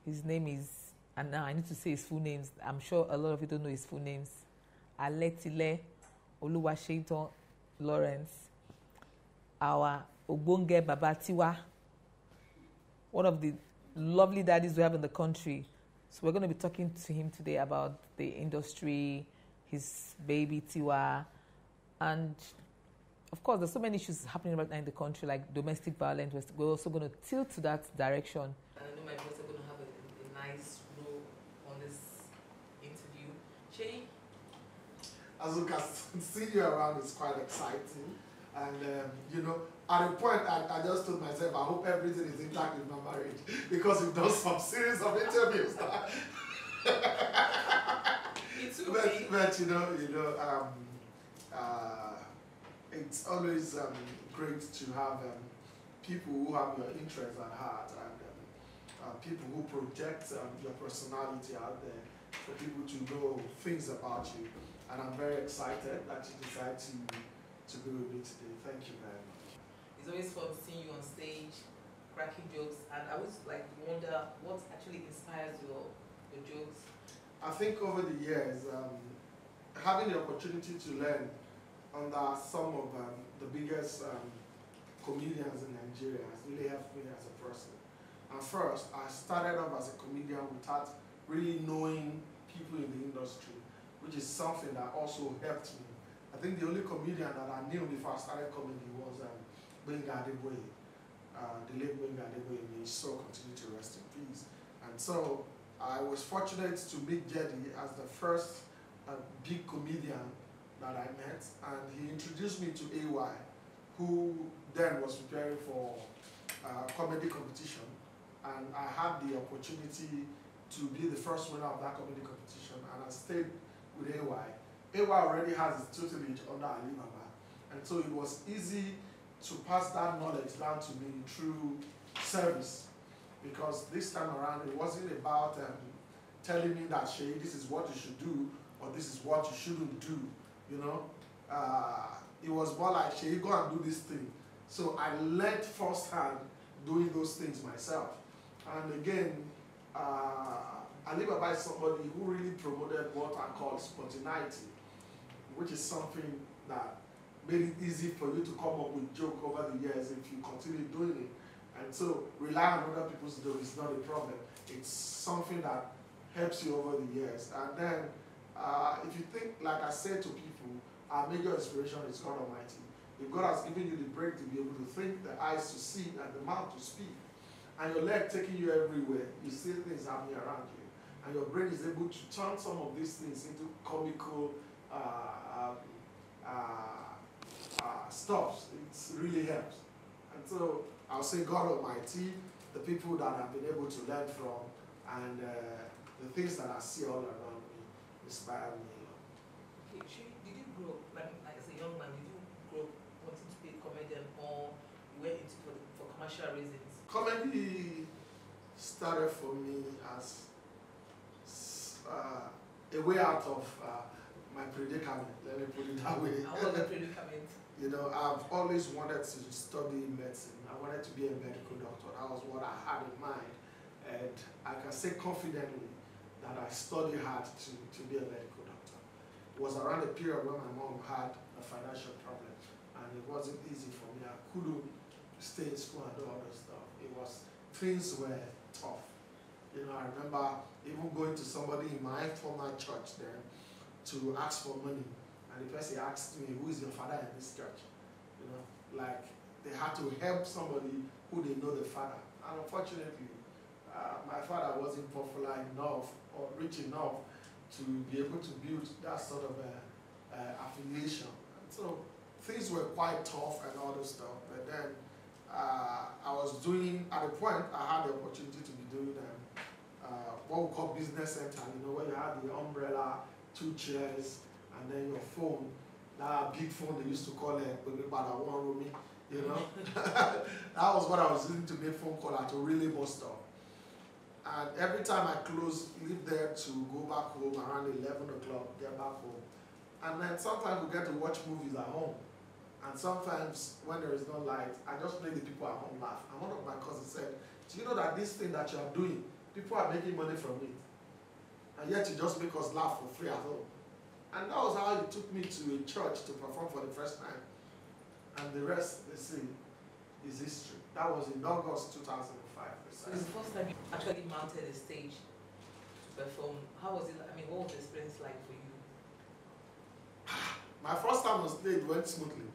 His name is, and now I need to say his full names. I'm sure a lot of you don't know his full names. Aletile Oluwasheyton Lawrence, our Ogbonge Babatiwa, one of the lovely daddies we have in the country. So we're going to be talking to him today about the industry, his baby Tiwa, and of course, there's so many issues happening right now in the country, like domestic violence. We're also going to tilt to that direction. And I know my boss are going to have a nice role on this interview. Seyi? Azuka, seeing you around is quite exciting. And, you know, at a point, I just told myself, I hope everything is intact with my marriage. Because we've done some series of interviews. But you know, it's always great to have people who have your interests at heart and people who project your personality out there for people to know things about you. And I'm very excited that you decided to be with me today. Thank you very much. It's always fun seeing you on stage, cracking jokes, and I always wonder what actually inspires your jokes. I think over the years, having the opportunity to learn under some of the biggest comedians in Nigeria has really helped me as a person. And first, I started off as a comedian without really knowing people in the industry, which is something that also helped me. I think the only comedian that I knew before I started comedy was Benga Adeboye. The late Benga Adeboye, may his soul continue to rest in peace. And so I was fortunate to meet Jedi as the first big comedian that I met, and he introduced me to AY, who then was preparing for comedy competition, and I had the opportunity to be the first winner of that comedy competition, and I stayed with AY. AY already has his tutelage under Alibaba, and so it was easy to pass that knowledge down to me through service, because this time around it wasn't about telling me that, Seyi, this is what you should do, or this is what you shouldn't do. You know, it was more like, Seyi, go and do this thing. So I learned firsthand doing those things myself. And again, Alibaba is somebody who really promoted what I call spontaneity, which is something that made it easy for you to come up with joke over the years if you continue doing it. And so relying on other people's joke is not a problem. It's something that helps you over the years. And then if you think, like I said to people, our major inspiration is God Almighty. If God has given you the brain to be able to think, the eyes to see, and the mouth to speak, and your leg taking you everywhere, you see things happening around you, and your brain is able to turn some of these things into comical stuff, it really helps. And so I'll say God Almighty, the people that I've been able to learn from, and the things that I see all around me inspire me a lot. Okay, Seyi, did you grow up, like as a young man, did you grow up wanting to be a comedian, or you went into for commercial reasons? Comedy started for me as a way out of my predicament, let me put it that way. And what was the predicament? You know, I've always wanted to study medicine. I wanted to be a medical doctor. That was what I had in mind. And I can say confidently that I studied hard to be a medical doctor. It was around the period when my mom had a financial problem, and it wasn't easy for me. I couldn't stay in school and do all that stuff. Things were tough. You know, I remember even going to somebody in my former church then to ask for money. And the person asked me, who is your father in this church? You know, like they had to help somebody who they know the father. And unfortunately, my father wasn't popular enough or rich enough to be able to build that sort of affiliation. And so things were quite tough and all this stuff. But then I was doing, at a point, I had the opportunity to be doing what we call business center, you know, where you had the umbrella, 2 chairs, and then your phone, that big phone they used to call it, you know. That was what I was using to make phone call to really most stuff. And every time I leave there to go back home around 11 o'clock, get back home. And then sometimes we get to watch movies at home. And sometimes when there is no light, I just make the people at home laugh. And one of my cousins said, do you know that this thing that you are doing People are making money from it. And yet you just make us laugh for free at home. And that was how it took me to a church to perform for the first time. And the rest, they see, is history. That was in August 2005. So it's the first time you actually mounted a stage to perform. How was it? I mean, what was the experience like for you? My first time on stage went smoothly.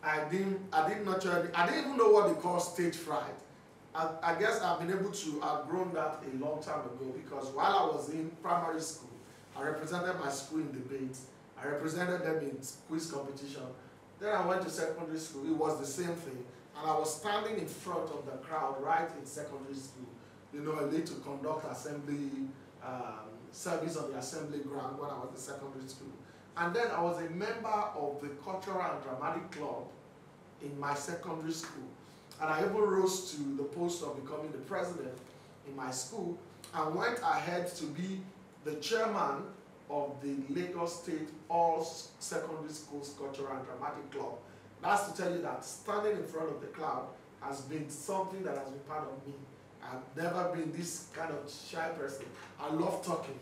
I didn't even know what they call stage fright. I guess I've been able to outgrown that a long time ago, because while I was in primary school, I represented my school in debates. I represented them in quiz competition. Then I went to secondary school. It was the same thing. And I was standing in front of the crowd right in secondary school. You know, I need to conduct assembly service on the assembly ground when I was in secondary school. And then I was a member of the Cultural and Dramatic Club in my secondary school. And I even rose to the post of becoming the president in my school, and went ahead to be the chairman of the Lagos State All Secondary Schools Cultural and Dramatic Club. That's to tell you that standing in front of the crowd has been something that has been part of me. I've never been this kind of shy person. I love talking.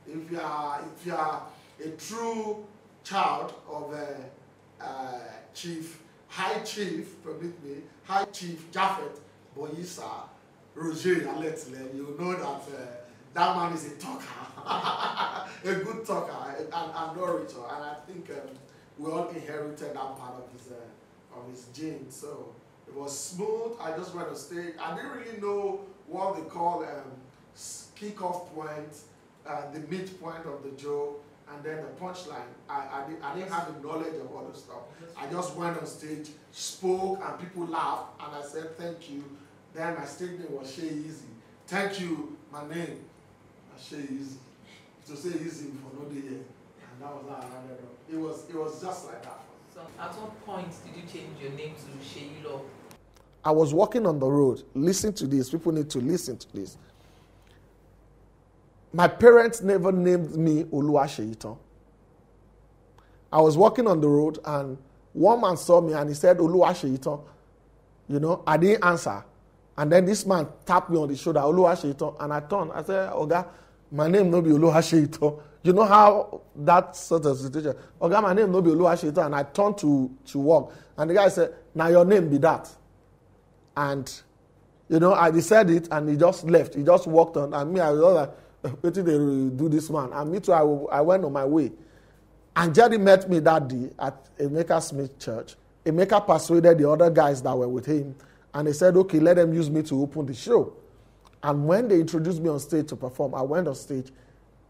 If you are a true child of High Chief, permit me, High Chief Japhet Boyisa Roger Aletle, you know that that man is a talker, a good talker, and orator, and I think we all inherited that part of his genes. So it was smooth. I just went on stage. I didn't really know what they call kick-off point, the midpoint of the joke, and then the punchline. I didn't have the knowledge of all the stuff. I just went on stage, spoke, and people laughed, and I said thank you. Then my stage name was Seyi. Thank you, my name, Seyi. To say easy for no day, and that was how I ended up. It was just like that. So at what point did you change your name to Seyi? I was walking on the road. Listen to this. People need to listen to this. My parents never named me Oluwaseyitan. I was walking on the road, and one man saw me and he said, Oluwaseyitan. You know, I didn't answer. And then this man tapped me on the shoulder, Oluwaseyitan. And I turned. I said, Oga, my name no be Oluwaseyitan. You know how that sort of situation. Oga, my name no be Oluwaseyitan. And I turned to walk. And the guy said, now your name be that. And, you know, I said it, and he just left. He just walked on. And me, I was like, wait till they do this man. And me too, I went on my way. And Jerry met me that day at Emeka Smith Church. Emeka persuaded the other guys that were with him. And they said, okay, let them use me to open the show. And when they introduced me on stage to perform, I went on stage,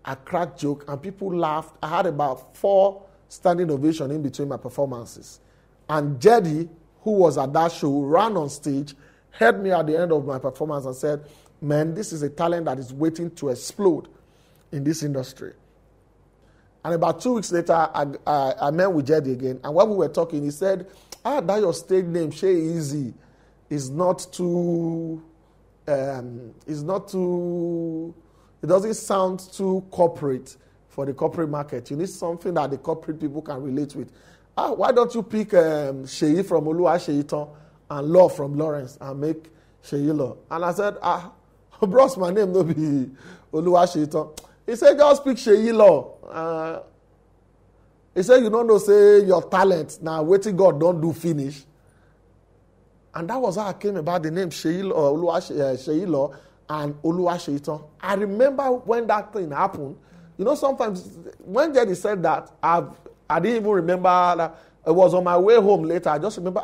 I cracked joke, and people laughed. I had about 4 standing ovations in between my performances. And Jerry, who was at that show, ran on stage, heard me at the end of my performance and said, man, this is a talent that is waiting to explode in this industry. And about 2 weeks later, I met with Jerry again. And when we were talking, he said, that your stage name, Seyi, is not too, it doesn't sound too corporate for the corporate market. You need something that the corporate people can relate with. Why don't you pick Seyi from Oluwaseyitan and Law from Lawrence and make Seyi Law? And I said, bros, my name no be Oluwaseyitan. He said, just pick Seyi Law. He said, you don't know, say your talent, now waiting God don't do finish. And that was how I came about the name Seyi Law and Oluwaseyitan. I remember when that thing happened. You know, sometimes when Jerry said that, I didn't even remember that. It was on my way home later. I just remember,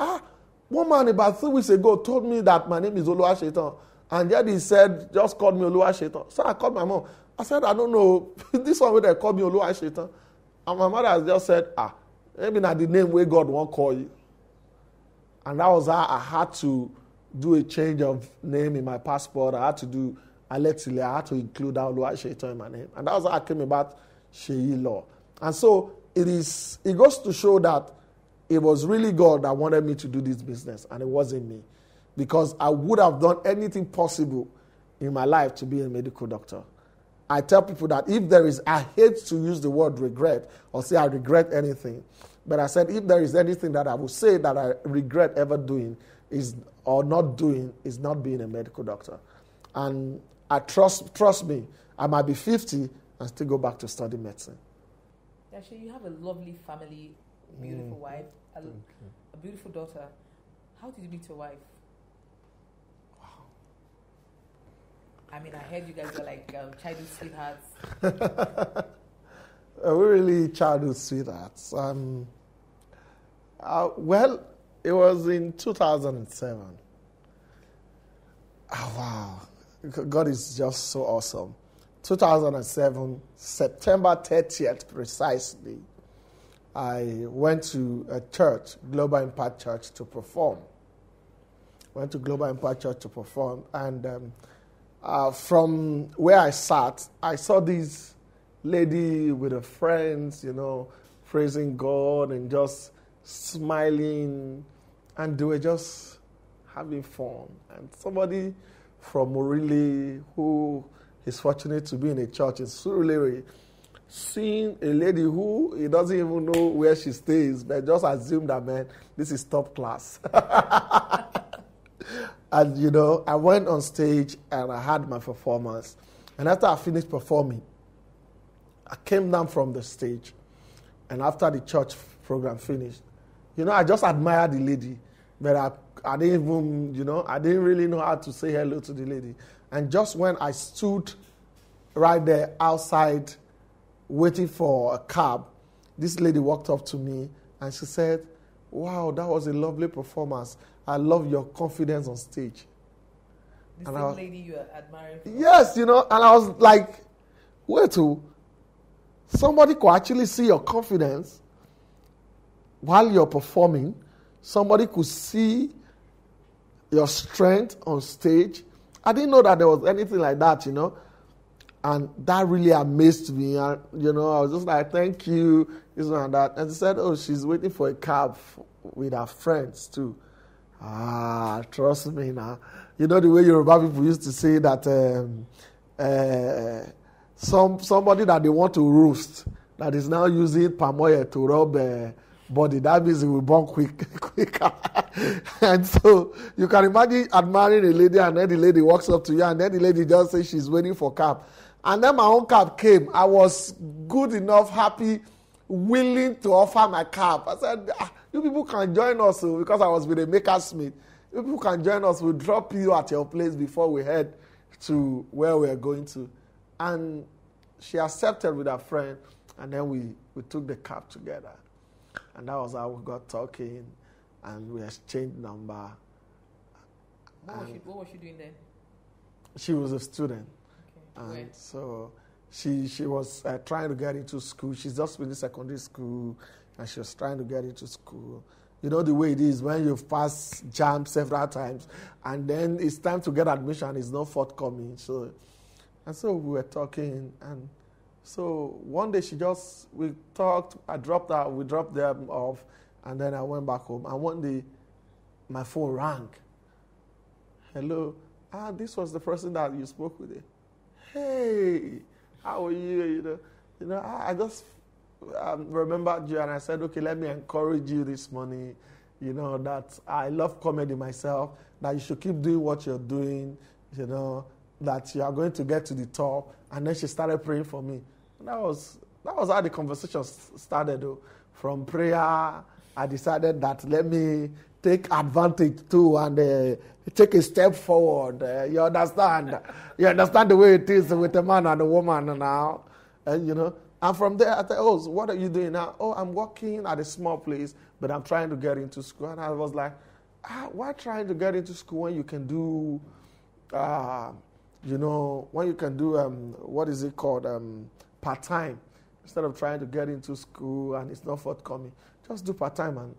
one man about 3 weeks ago told me that my name is Oluwaseyitan. And Jerry said, just called me Oluwaseyitan. So I called my mom. I said, I don't know. This one where they called me Oluwaseyitan. And my mother has just said, maybe not the name where God won't call you. And that was how I had to do a change of name in my passport. I had to do Aletile. I had to include Oluwaseyitan in my name. And that was how I came about Seyi Law. And so it goes to show that it was really God that wanted me to do this business, and it wasn't me. Because I would have done anything possible in my life to be a medical doctor. I tell people that I hate to use the word regret or say I regret anything. But I said, if there is anything that I would say that I regret ever doing or not doing, is not being a medical doctor. And I trust me, I might be 50 and still go back to study medicine. Actually, you have a lovely family, beautiful wife, a beautiful daughter. How did you meet your wife? Wow. I mean, I heard you guys were like childhood sweethearts. We're really childhood sweethearts. Well, it was in 2007. Oh, wow. God is just so awesome. 2007, September 30th precisely, I went to a church, Global Impact Church, to perform. Went to Global Impact Church to perform. And from where I sat, I saw this lady with her friends, praising God and just smiling. And they were just having fun. And somebody from Morili, who is fortunate to be in a church in Surulere, seeing a lady who he doesn't even know where she stays, but just assume that, man, this is top class. And, I went on stage and I had my performance. And after I finished performing, I came down from the stage. And after the church program finished, I just admired the lady. But I didn't even, I didn't really know how to say hello to the lady. And just when I stood right there outside waiting for a cab, this lady walked up to me and she said, "Wow, that was a lovely performance. I love your confidence on stage." The same lady you are admiring? Yes, and I was like, wait, somebody could actually see your confidence while you're performing. Somebody could see your strength on stage. I didn't know that there was anything like that, And that really amazed me. And, I was just like, thank you, this one and that. And she said, she's waiting for a cab with her friends too. Trust me now. The way Yoruba people used to say that somebody that they want to roast, that is now using palm oil to rub body, that means it will burn quicker. And so you can imagine admiring a lady, and then the lady walks up to you, and then the lady just says she's waiting for cab. And then my own cab came. I was good enough, happy, willing to offer my cab. I said, you people can join us, because I was with a makersmith. You people can join us. We'll drop you at your place before we head to where we're going to. And she accepted with her friend, and then we took the cab together. And that was how we got talking, and we exchanged number. What was she doing then? She was a student. Okay. And Where? so she was trying to get into school. She's just finished secondary school, and she was trying to get into school. You know the way it is when you've passed JAMB several times, and then it's time to get admission, it's not forthcoming. So we were talking, and so one day we talked, we dropped them off, and then I went back home. And one day, my phone rang. Hello, this was the person that you spoke with. Hey, how are you? I just remembered you, and I said, okay, let me encourage you this morning. That I love comedy myself, that you should keep doing what you're doing, that you are going to get to the top. And then she started praying for me. And that was how the conversation started. From prayer, I decided that let me take advantage too and take a step forward. You understand? You understand the way it is with a man and a woman now. And and from there, I thought, what are you doing now? I'm working at a small place, but I'm trying to get into school. And I was like, why trying to get into school when you can do, when you can do, what is it called, part-time, instead of trying to get into school and it's not forthcoming. Just do part-time. And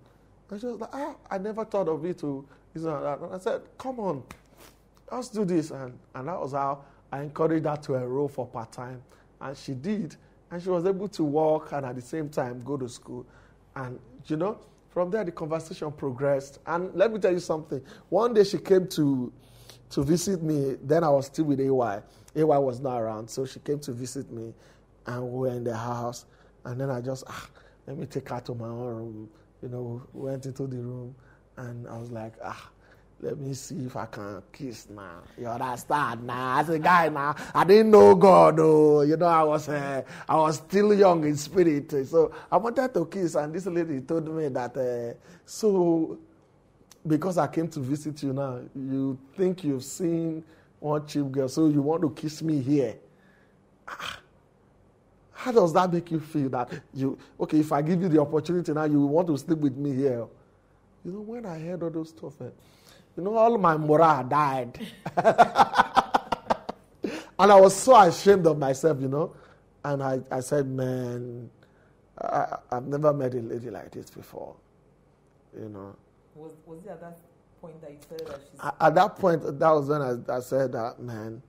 she was like, I never thought of it to this and that. And I said, come on, let's do this. And that was how I encouraged her to enroll for part-time. And she did. And she was able to work and at the same time go to school. And, from there the conversation progressed. And let me tell you something. One day she came to visit me. Then I was still with AY. AY was not around. So she came to visit me. And we were in the house. And then I just, let me take her to my own room. Went into the room. And I was like, let me see if I can kiss now. You understand now? As a guy now, I didn't know God. Oh, you know, I was still young in spirit. So I wanted to kiss, and this lady told me that, so because I came to visit you now, you think you've seen one cheap girl, so you want to kiss me here. How does that make you feel that okay, if I give you the opportunity now, you want to sleep with me here? You know, when I heard all those stuff, you know, all my morale died. And I was so ashamed of myself, you know. And I said, man, I've never met a lady like this before, you know. Was it at that point that you said that she's... At that point, that was when I said that, man,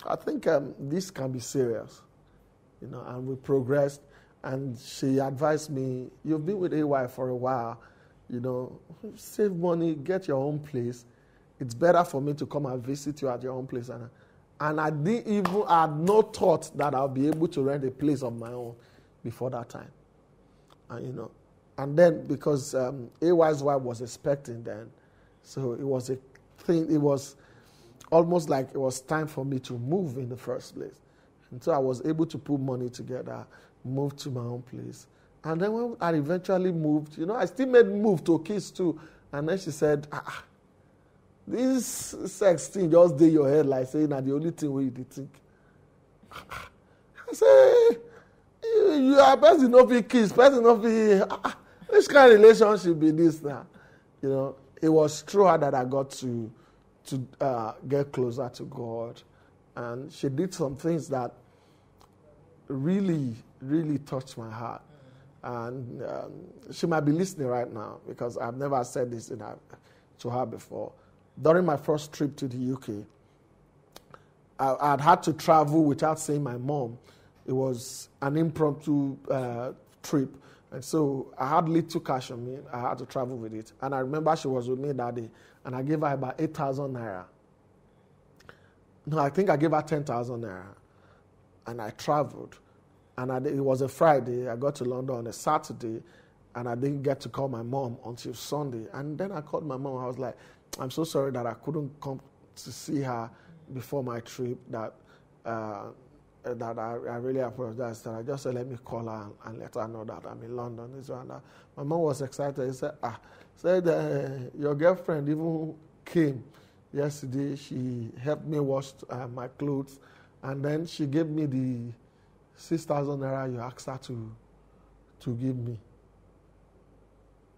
I think this can be serious, you know. And we progressed, and she advised me, you've been with AY for a while, you know, save money, get your own place. It's better for me to come and visit you at your own place. And I had no thought that I'll be able to rent a place of my own before that time. And, you know, and then because AY's wife was expecting then, so it was a thing, it was almost like it was time for me to move in the first place. And so I was able to put money together, move to my own place. And then when I eventually moved, you know, I still made move to kiss too. And then she said, this sex thing just did your head like saying that the only thing where you did think. I say, you are person not be kiss, person not be. Which kind of relationship be this now? You know, it was through her that I got to get closer to God. And she did some things that really, really touched my heart. And she might be listening right now because I've never said this to her before. During my first trip to the UK, I'd had to travel without seeing my mom. It was an impromptu trip. And so I had little cash on me. I had to travel with it. And I remember she was with me that day. And I gave her about 8,000 naira. No, I think I gave her 10,000 naira. And I traveled. And it was a Friday. I got to London on a Saturday. And I didn't get to call my mom until Sunday. And then I called my mom. I was like, I'm so sorry that I couldn't come to see her before my trip, that I really apologize. That I just said, let me call her and let her know that I'm in London. This and that. My mom was excited. She said, your girlfriend even came yesterday. She helped me wash my clothes. And then she gave me the 6,000 naira you asked her to give me.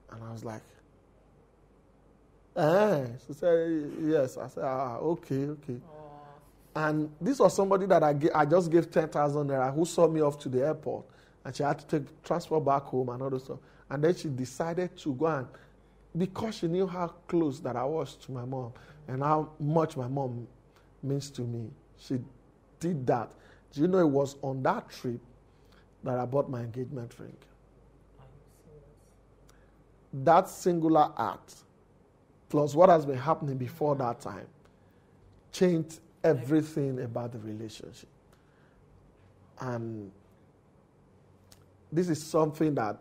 And I was like, she said, yes. I said, okay. Aww. And this was somebody that I just gave 10,000 naira who saw me off to the airport. And she had to take transport back home and all that stuff. And then she decided to go and, because she knew how close that I was to my mom and how much my mom means to me, she did that. Do you know it was on that trip that I bought my engagement ring? That singular act, plus what has been happening before that time, changed everything about the relationship. And this is something that,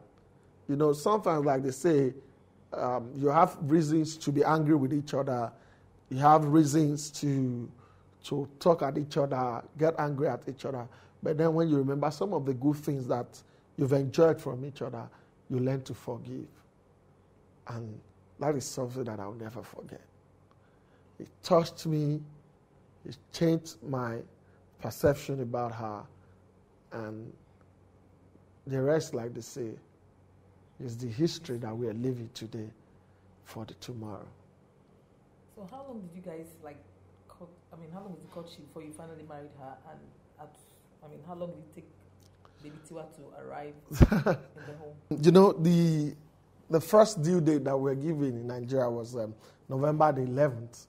you know, sometimes like they say, you have reasons to be angry with each other. You have reasons to talk at each other, get angry at each other. But then when you remember some of the good things that you've enjoyed from each other, you learn to forgive. And that is something that I'll never forget. It touched me. It changed my perception about her. And the rest, like they say, is the history that we are living today for the tomorrow. So how long did you guys how long was the courtship before you finally married her? And how long did it take baby Tiwa to arrive in the home? You know, the first due date that we were given in Nigeria was November the 11th.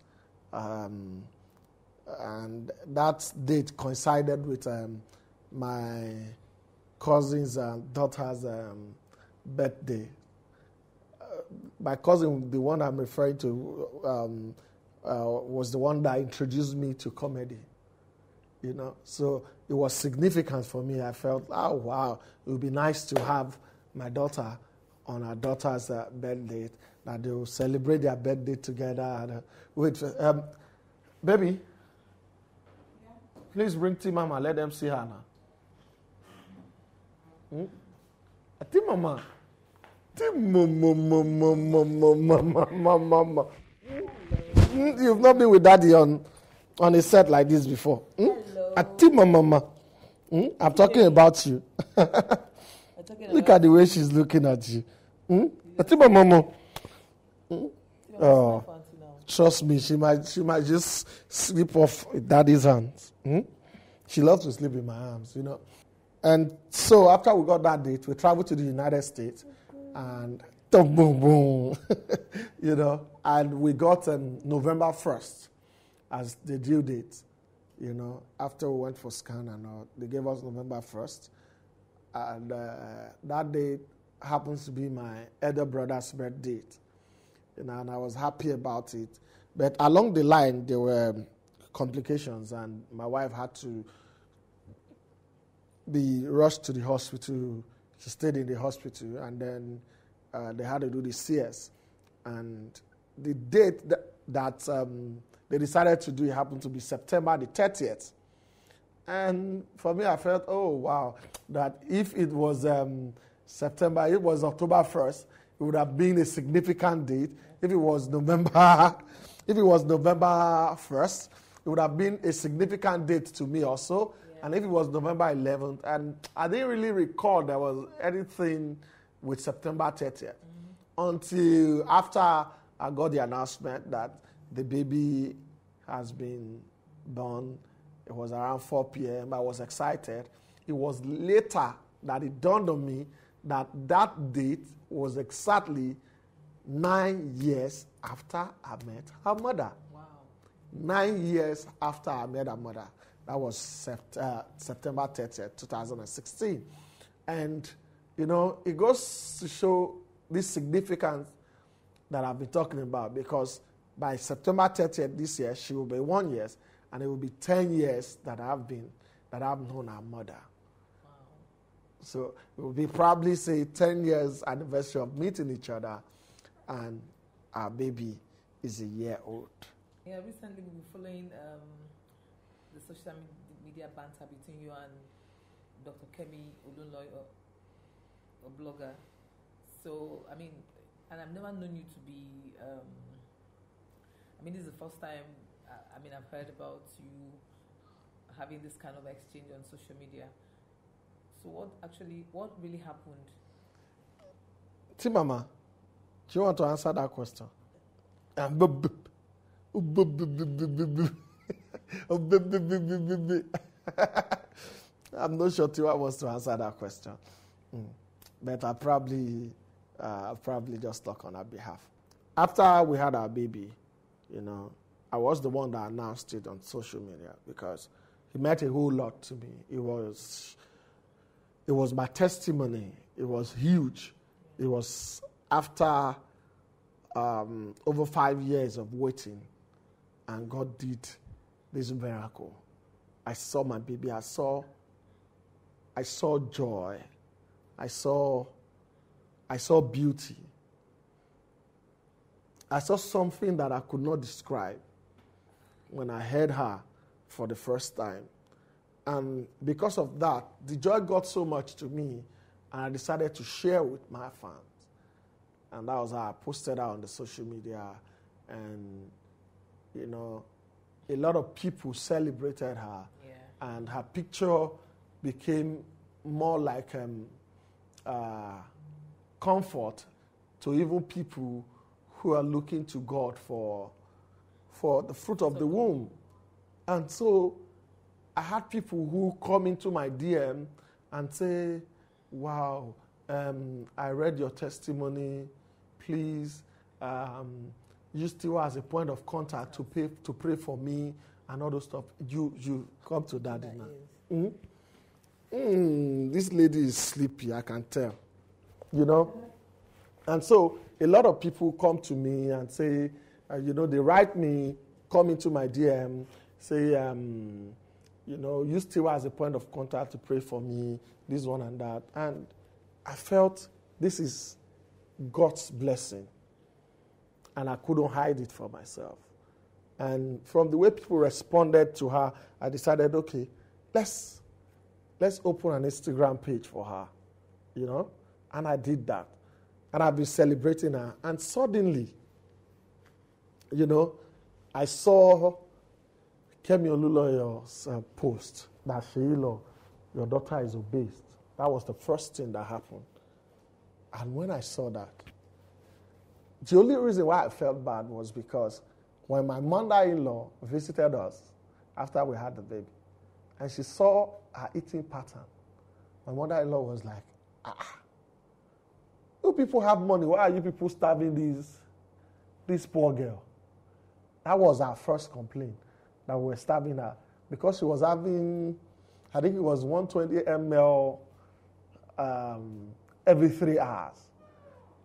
And that date coincided with my cousin's daughter's birthday. My cousin, the one I'm referring to, was the one that introduced me to comedy. You know, so it was significant for me. I felt, oh wow, it would be nice to have my daughter on her daughter's birthday. that they will celebrate their birthday together. And, wait, baby, please bring T Mama. Let them see her now. T Mama. T Mama. You've not been with Daddy on a set like this before. T Mama. I'm talking about you. Look at the way she's looking at you. T Mama. Oh, trust me, she might just slip off Daddy's hands. She loves to sleep in my arms, you know. And so after we got that date, we traveled to the United States, and boom, boom, you know. And we got November 1st as the due date, you know. After we went for scan and all, they gave us November 1st, and that date happens to be my elder brother's birth date. You know, and I was happy about it. But along the line, there were complications, and my wife had to be rushed to the hospital. She stayed in the hospital, and then they had to do the CS. And the date that they decided to do it happened to be September the 30th. And for me, I felt, oh, wow, that if it was September, it was October 1st, it would have been a significant date. If it was November 1st, it would have been a significant date to me also. Yeah. And if it was November 11th, and I didn't really recall there was anything with September 30th until after I got the announcement that the baby has been born. It was around 4 p.m. I was excited. It was later that it dawned on me that date was exactly 9 years after I met her mother. Wow. 9 years after I met her mother. That was September 30th, 2016. And, you know, it goes to show this significance that I've been talking about, because by September 30th this year, she will be 1 year, and it will be 10 years that I've known her mother. So it will be probably, say, 10 years anniversary of meeting each other, and our baby is a year old. Yeah, recently we've been following the social media banter between you and Dr. Kemi Olunloy, a blogger. So, I mean, and I've never known you to be, this is the first time, I've heard about you having this kind of exchange on social media. So what really happened? Timama, do you want to answer that question? I'm not sure Tiwa wants to answer that question. But I'll probably just talk on her behalf. After we had our baby, you know, I was the one that announced it on social media because it meant a whole lot to me. It was my testimony. It was huge. It was after over 5 years of waiting, and God did this miracle. I saw my baby. I saw joy. I saw beauty. I saw something that I could not describe when I heard her for the first time. And because of that, the joy got so much to me, and I decided to share with my fans. And that was how I posted her on the social media. And, you know, a lot of people celebrated her. Yeah. And her picture became more like comfort to even people who are looking to God for the fruit of the womb. And so I had people who come into my DM and say, wow, I read your testimony. Please use still as a point of contact to pray for me and all those stuff. You come to Daddy now. This lady is sleepy, I can tell. You know? And so a lot of people come to me and say, they write me, come into my DM, say, use still as a point of contact to pray for me, this one and that. And I felt this is God's blessing. and I couldn't hide it for myself. And from the way people responded to her, I decided, okay, let's open an Instagram page for her, you know? And I did that. And I've been celebrating her. And suddenly, you know, I saw Kemi Oluloyo's post that Seyi, your daughter is obese. That was the first thing that happened. And when I saw that, the only reason why I felt bad was because when my mother-in-law visited us after we had the baby, and she saw her eating pattern, my mother-in-law was like, you people have money, why are you people starving this poor girl? That was our first complaint, that we were starving her, because she was having, I think it was 120 ml every 3 hours.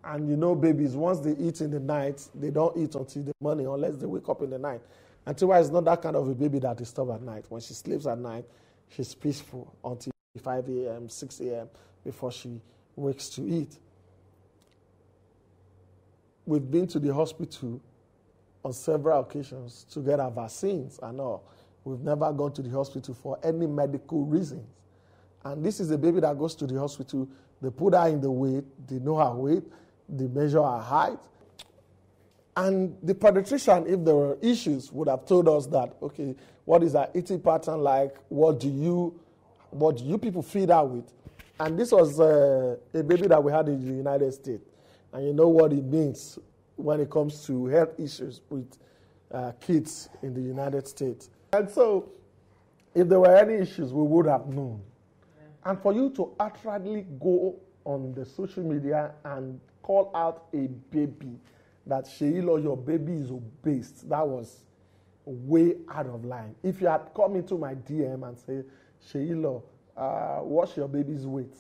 And you know, babies, once they eat in the night, they don't eat until the morning unless they wake up in the night. And Tiwa is not that kind of a baby that disturbs at night. When she sleeps at night, she's peaceful until 5 a.m., 6 a.m. before she wakes to eat. We've been to the hospital on several occasions to get our vaccines and all. We've never gone to the hospital for any medical reasons. And this is a baby that goes to the hospital. They put her in the weight. They know her weight. They measure her height. And the pediatrician, if there were issues, would have told us that, okay, what is her eating pattern like? What do you people feed her with? And this was a baby that we had in the United States. And you know what it means when it comes to health issues with kids in the United States. And so, if there were any issues, we would have known. Yeah. And for you to utterly go on the social media and call out a baby that Seyi, your baby is obese, that was way out of line. If you had come into my DM and say, Seyi, what's your baby's weight?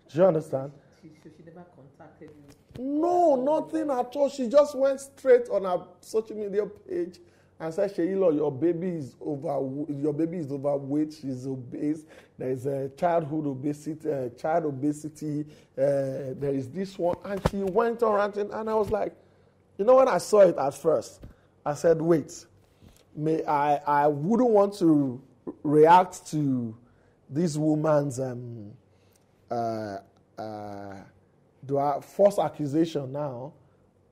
Do you understand? She never contacted you? No, nothing at all. She just went straight on her social media page and said, Seyi, your baby is overweight, she's obese, there is a child obesity, there is this one. And she went on ranting, and I was like, you know, when I saw it at first, I said, wait, I wouldn't want to react to this woman's false accusation now,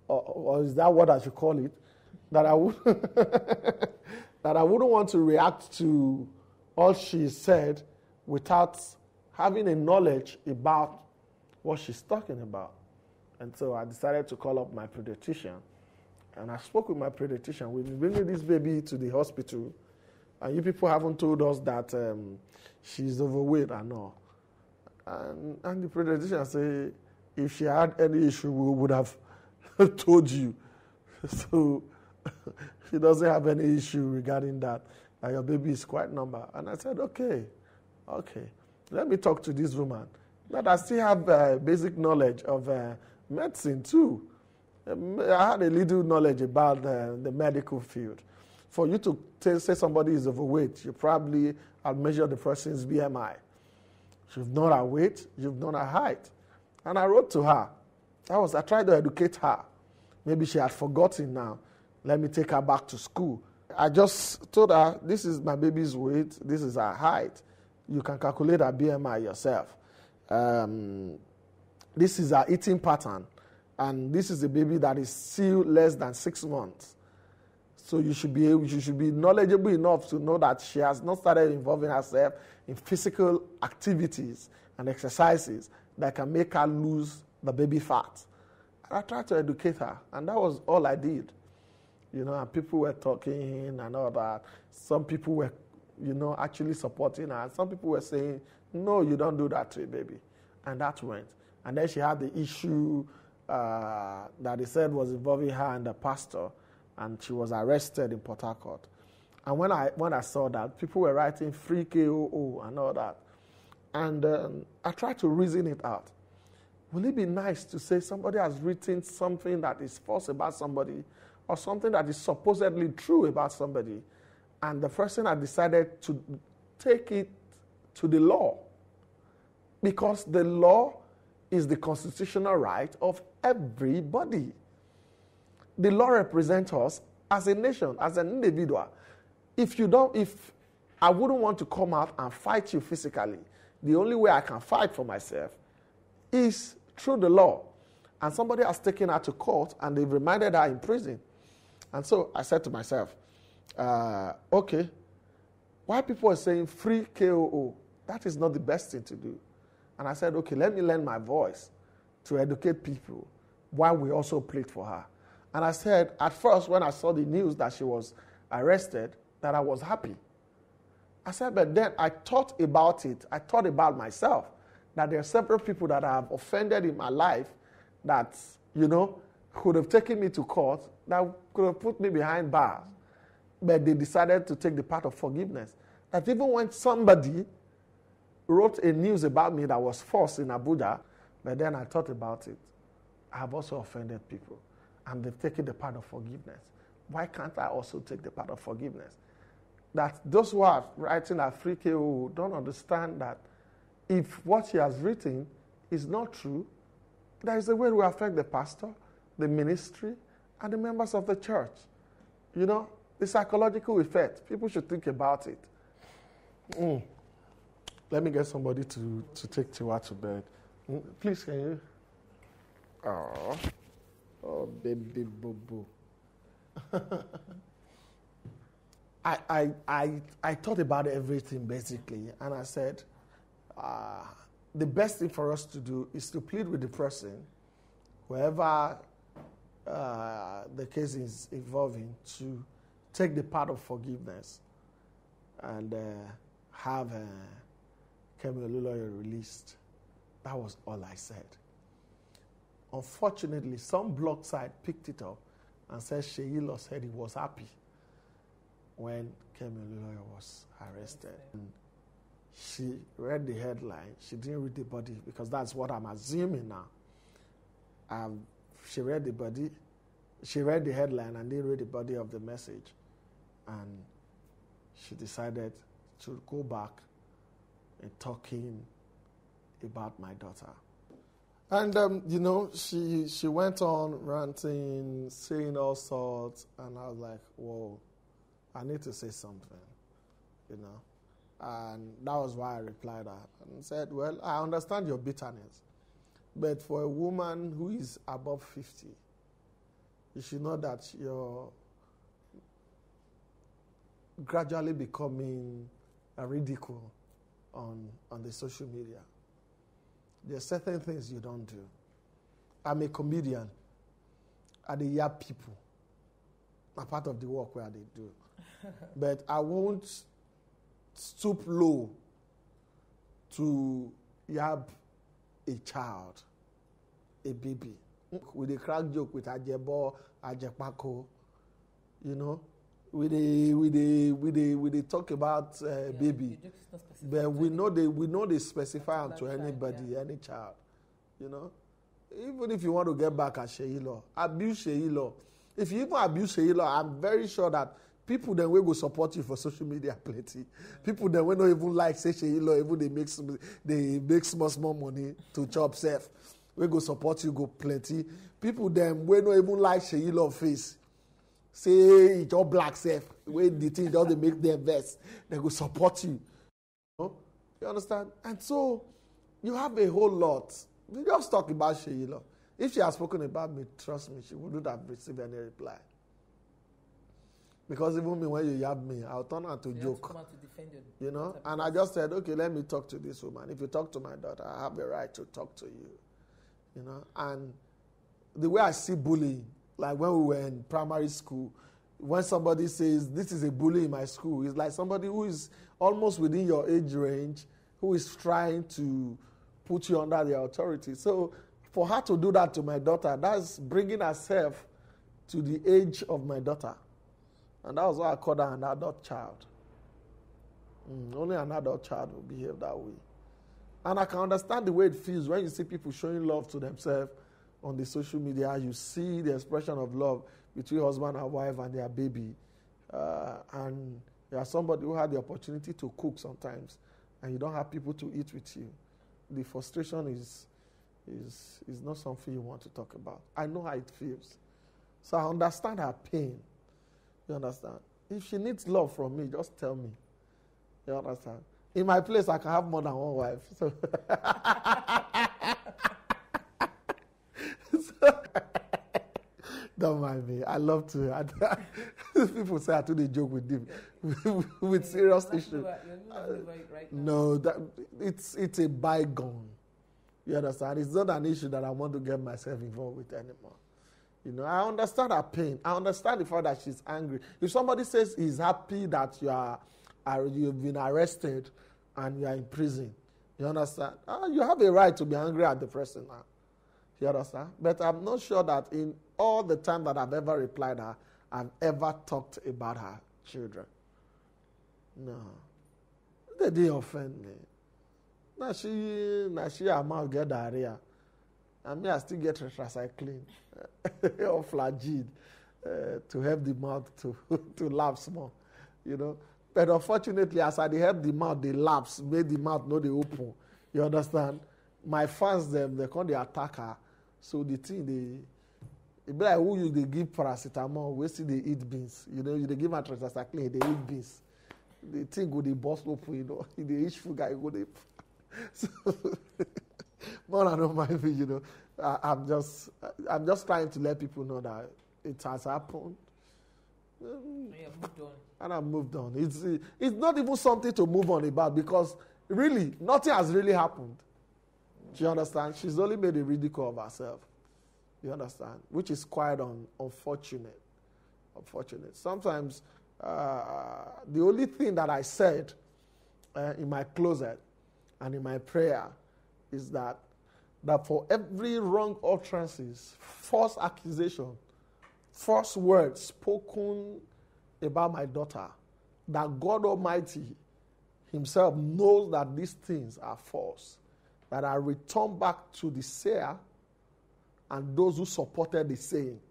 or is that what I should call it? That I wouldn't want to react to all she said without having a knowledge about what she's talking about. And so I decided to call up my pediatrician. And I spoke with my pediatrician. We've been bringing this baby to the hospital, and you people haven't told us that she's overweight and all. And the pediatrician said, if she had any issue, we would have told you. So she doesn't have any issue regarding that. Your baby is quite normal. And I said, okay. Let me talk to this woman. But I still have basic knowledge of medicine too. I had a little knowledge about the medical field. For you to say somebody is overweight, you probably have measured the person's BMI. You've known her weight, you've known her height. And I wrote to her. I tried to educate her. Maybe she had forgotten now. Let me take her back to school. I just told her, this is my baby's weight, this is her height. You can calculate her BMI yourself. This is her eating pattern. And this is a baby that is still less than 6 months. So you should be knowledgeable enough to know that she has not started involving herself in physical activities and exercises that can make her lose the baby fat. And I tried to educate her, and that was all I did. You know, and people were talking and all that. Some people were, actually supporting her. Some people were saying, no, you don't do that to a baby. And that went. And then she had the issue that they said was involving her and the pastor, and she was arrested in Port Harcourt. And when I saw that, people were writing free KOO and all that. And I tried to reason it out. Will it be nice to say somebody has written something that is false about somebody, or something that is supposedly true about somebody, and the person had decided to take it to the law? Because the law is the constitutional right of everybody. the law represents us as a nation, as an individual. If I wouldn't want to come out and fight you physically, the only way I can fight for myself is through the law. And somebody has taken her to court and they've remanded her in prison. And so I said to myself, okay, why people are saying free KOO? That is not the best thing to do. And I said, okay, let me lend my voice to educate people while we also played for her. And I said, at first, when I saw the news that she was arrested, that I was happy. I said, but then I thought about it. I thought about myself, that there are several people that I have offended in my life that, could have taken me to court, that could have put me behind bars. But they decided to take the path of forgiveness. That even when somebody wrote a news about me that was false in Abuja, but then I thought about it. I have also offended people, and they've taken the path of forgiveness. Why can't I also take the path of forgiveness? That those who are writing at free KO don't understand that if what he has written is not true, there is a way to affect the pastor, the ministry, and the members of the church. The psychological effect. People should think about it. Let me get somebody to take Tiwa to bed. Please, can you? Oh, baby boo-boo. I thought about everything basically, and I said, the best thing for us to do is to plead with the person, whoever the case is involving, to take the path of forgiveness and have Kemi Oluloyo released. That was all I said. Unfortunately, some blog site picked it up and said Seyi said he was happy when Kemi Oluloyo was arrested. And she read the headline. She didn't read the body because that's what I'm assuming now. She read the body. She read the headline and didn't read the body of the message. And she decided to go back and talking about my daughter. And, she went on ranting, saying all sorts, and I was like, whoa, I need to say something, And that was why I replied her and said, well, I understand your bitterness, but for a woman who is above 50, you should know that you're gradually becoming a ridicule on the social media. There are certain things you don't do. I'm a comedian. I yap people. A part of the work where they do. But I won't stoop low to yap a child, a baby. With a crack joke with Ajebo, Ajepako, we talk about baby, but we know they specify to anybody, any child, Even if you want to get back at Seyi, abuse Seyi. If you even abuse Seyi, I'm very sure that people then will go support you for social media plenty. People then will not even like say Seyi, even they make small money to chop safe. We go support you, go plenty. People then will not even like Seyi face. Say it's all black safe. When the thing doesn't make them best, they go support you. You understand? And so you have a whole lot. We just talk about Seyi. If she had spoken about me, trust me, she wouldn't have received any reply. Because even me, when you yab me, I'll turn out to joke. Come out to defend your And I just said, okay, let me talk to this woman. If you talk to my daughter, I have the right to talk to you. And the way I see bullying, like when we were in primary school, when somebody says, this is a bully in my school, it's like somebody who is almost within your age range, who is trying to put you under their authority. So for her to do that to my daughter, that's bringing herself to the age of my daughter. And that was why I called her an adult child. Only an adult child will behave that way. And I can understand the way it feels when you see people showing love to themselves on the social media. You see the expression of love between husband and wife and their baby. And you are somebody who had the opportunity to cook sometimes, and you don't have people to eat with you. The frustration is not something you want to talk about. I know how it feels. So I understand her pain. You understand? If she needs love from me, just tell me. You understand? In my place, I can have more than one wife. So, don't mind me. I love to. People say I do the joke with them, with serious issues. No, it's a bygone. You understand? It's not an issue that I want to get myself involved with anymore. You know, I understand her pain. I understand the fact that she's angry. If somebody says he's happy that you've been arrested and you are in prison, you understand? You have a right to be angry at the person now. You understand? But I'm not sure that in all the time that I've ever replied her, I've ever talked about her children. No. They didn't offend me. Now she her mouth get diarrhea. And me, I still get tetracycline or Flagyl to help the mouth to laugh small, you know. But unfortunately, as I help the mouth, they lapse, made the mouth no they open. You understand? My fans, they come, they attack her. So the thing, it be like who they give paracetamol, we see they eat beans. You know, they give her tetracycline, they eat beans. The thing go, they bust open, you know. They eat food guy, go, they... So, more I don't mind me, you know. I'm just trying to let people know that it has happened. Moved on. And I've moved on. It's not even something to move on about because really nothing has really happened. Do you understand? She's only made a ridicule of herself. You understand? Which is quite unfortunate. Unfortunate. Sometimes the only thing that I said in my closet and in my prayer is that for every wrong utterances, false accusation, false words spoken about my daughter, that God Almighty himself knows that these things are false, that I return back to the sayer and those who supported the saying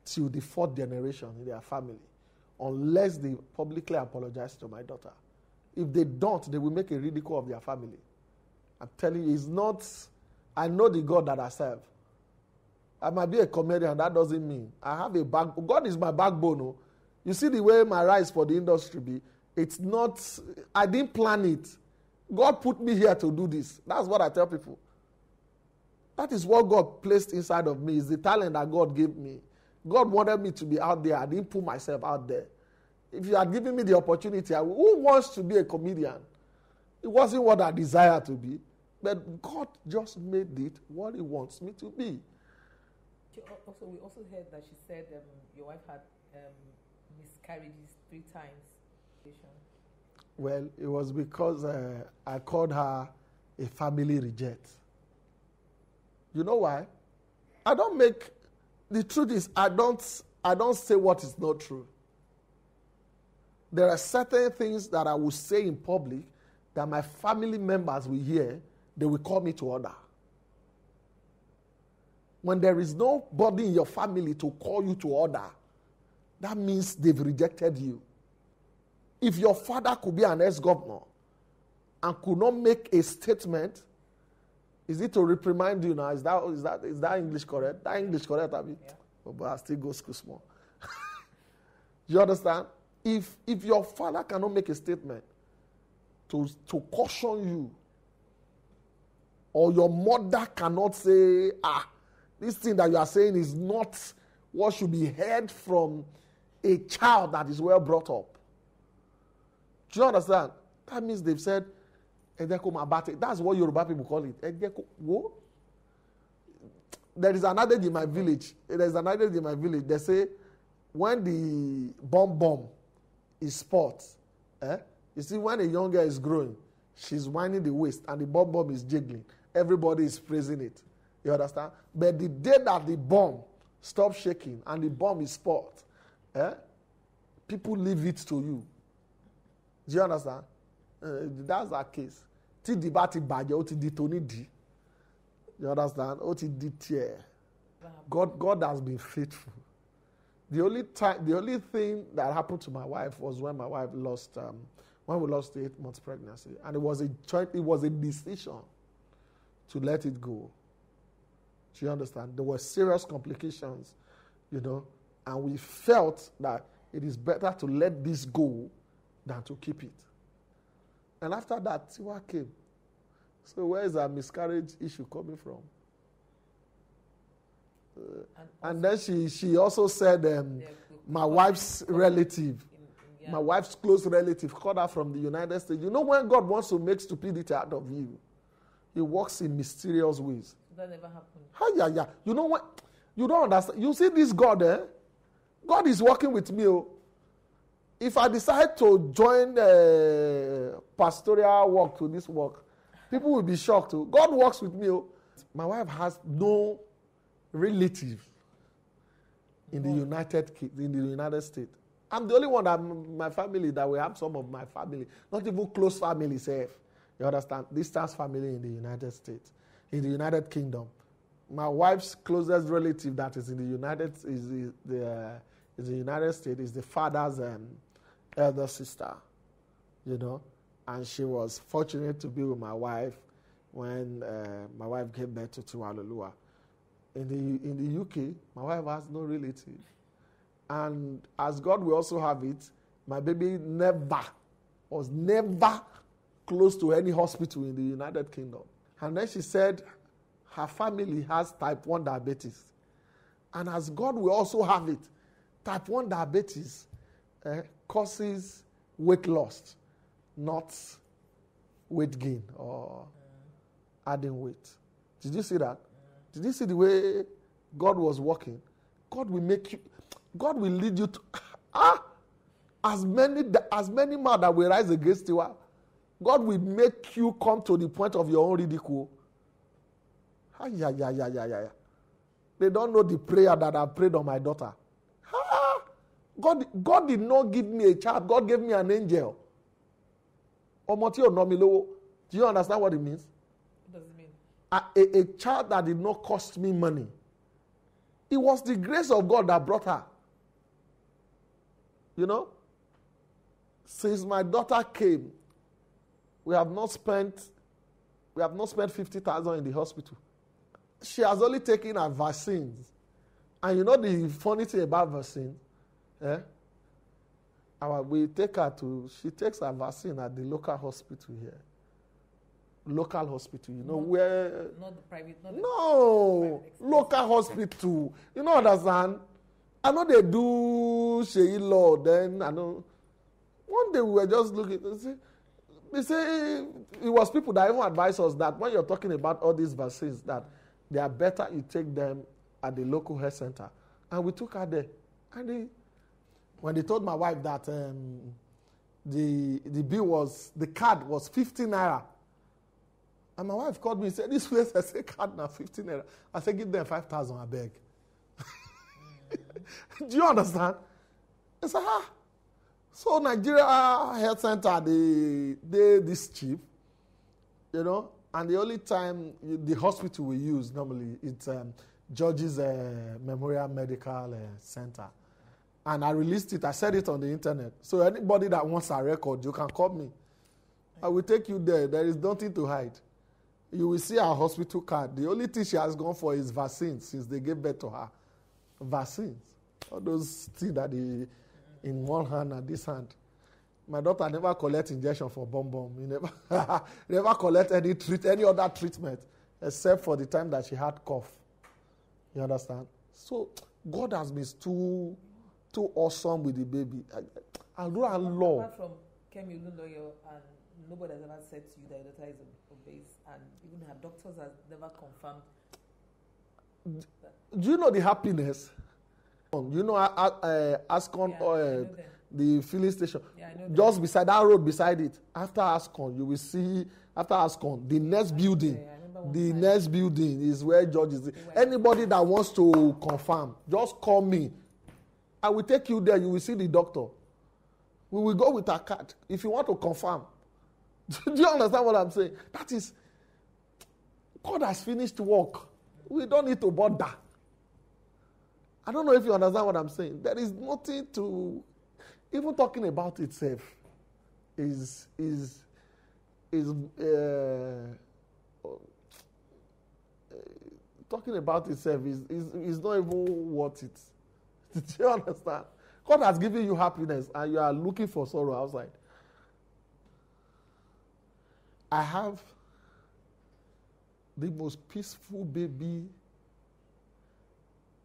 till the fourth generation in their family, unless they publicly apologize to my daughter. If they don't, they will make a ridicule of their family. I'm telling you, it's not... I know the God that I serve. I might be a comedian, that doesn't mean. I have a back... God is my backbone. Oh. You see the way my rise for the industry be? It's not... I didn't plan it. God put me here to do this. That's what I tell people. That is what God placed inside of me. It's the talent that God gave me. God wanted me to be out there. I didn't put myself out there. If you had given me the opportunity, who wants to be a comedian? It wasn't what I desired to be. But God just made it what he wants me to be. We also heard that she said your wife had miscarriages 3 times. Well, it was because I called her a family reject. You know why? The truth is, I don't say what is not true. There are certain things that I will say in public that my family members will hear, they will call me to order. When there is nobody in your family to call you to order, that means they've rejected you. If your father could be an ex-governor and could not make a statement, is it to reprimand you now? Is that English correct? That English correct, Abi? Yeah. Oh, but I still go school small. You understand? If your father cannot make a statement to caution you, or your mother cannot say, this thing that you are saying is not what should be heard from a child that is well brought up. Do you understand? That means they've said, that's what Yoruba people call it. There is an adage in my village. They say, when the bomb is spot, you see, when a young girl is growing, she's winding the waist and the bomb is jiggling. Everybody is praising it. You understand? But the day that the bomb stops shaking and the bomb is spot, people leave it to you. Do you understand? That's our case. Ti di ba ti baje, o ti di Tony D. You understand? O ti di tier. God has been faithful. The only thing that happened to my wife was when my wife lost, when we lost the 8 months pregnancy, and it was a decision to let it go. Do you understand? There were serious complications, you know, And we felt that it is better to let this go than to keep it. And after that, Tiwa came. So where is our miscarriage issue coming from? And then she also said, my wife's relative, my wife's close relative, called her from the United States. You know, when God wants to make stupidity out of you, He works in mysterious ways. That never happened. Yeah. You know what? You don't understand. You see this God, God is working with me. If I decide to join pastoral work to this work, people will be shocked. God works with me. My wife has no relative in the United States. I'm the only one that my family that we have some of my family, not even close family, safe. You understand? Distance family in the United States, in the United Kingdom. My wife's closest relative that is in the United States is the father's elder sister, you know, and she was fortunate to be with my wife when my wife gave birth to Tiwalolua. In the UK, my wife has no relative. And as God will also have it, my baby was never close to any hospital in the United Kingdom. And then she said her family has type 1 diabetes. And as God will also have it, type 1 diabetes causes weight loss, not weight gain or adding weight. Did you see that? Did you see the way God was working? God will lead you to as many men that will rise against you. God will make you come to the point of your own ridicule. Yeah. They don't know the prayer that I prayed on my daughter. God did not give me a child. God gave me an angel. Do you understand what it means? What does it mean? A child that did not cost me money. It was the grace of God that brought her. You know? Since my daughter came, we have not spent 50,000 in the hospital. She has only taken her vaccines. And you know the funny thing about vaccines? She takes her vaccine at the local hospital here. Local hospital, where... Not the private, local hospital. You know, understand? I know they do Seyi law, then I know... One day we were just looking, they say it was people that even advised us that when you're talking about all these vaccines, that they are better you take them at the local health center. And we took her there. And when they told my wife that the card was 15 naira. And my wife called me and said, this place has a card now, 15 naira. I said, give them 5,000, I beg. Do you understand? I said, So Nigeria Health Center, they this cheap, and the only time the hospital we use normally, it's George's Memorial Medical Center. And I released it, I said it on the internet. So anybody that wants a record, you can call me. I will take you there. There is nothing to hide. You will see our hospital card. The only thing she has gone for is vaccines since they gave birth to her. Vaccines. All those things that in one hand and this hand. My daughter never collect injection for bomb. He never collect any other treatment except for the time that she had cough. You understand? So God has been too awesome with the baby. I'll do a law. Apart from Kemi Olunloyo, and nobody has ever said to you that your daughter is obese, and even her doctors have never confirmed. Do you know the happiness? You know Ascon the filling station. Yeah, I know just beside that road, beside it. After Ascon, you will see the next building. The next building is where George is. Anybody that wants to confirm, just call me. I will take you there. You will see the doctor. We will go with a card if you want to confirm. Do you understand what I'm saying? That is, God has finished work. We don't need to bother. I don't know if you understand what I'm saying. There is nothing to, even talking about itself is talking about itself is not even worth it. Did you understand? God has given you happiness and you are looking for sorrow outside. I have the most peaceful baby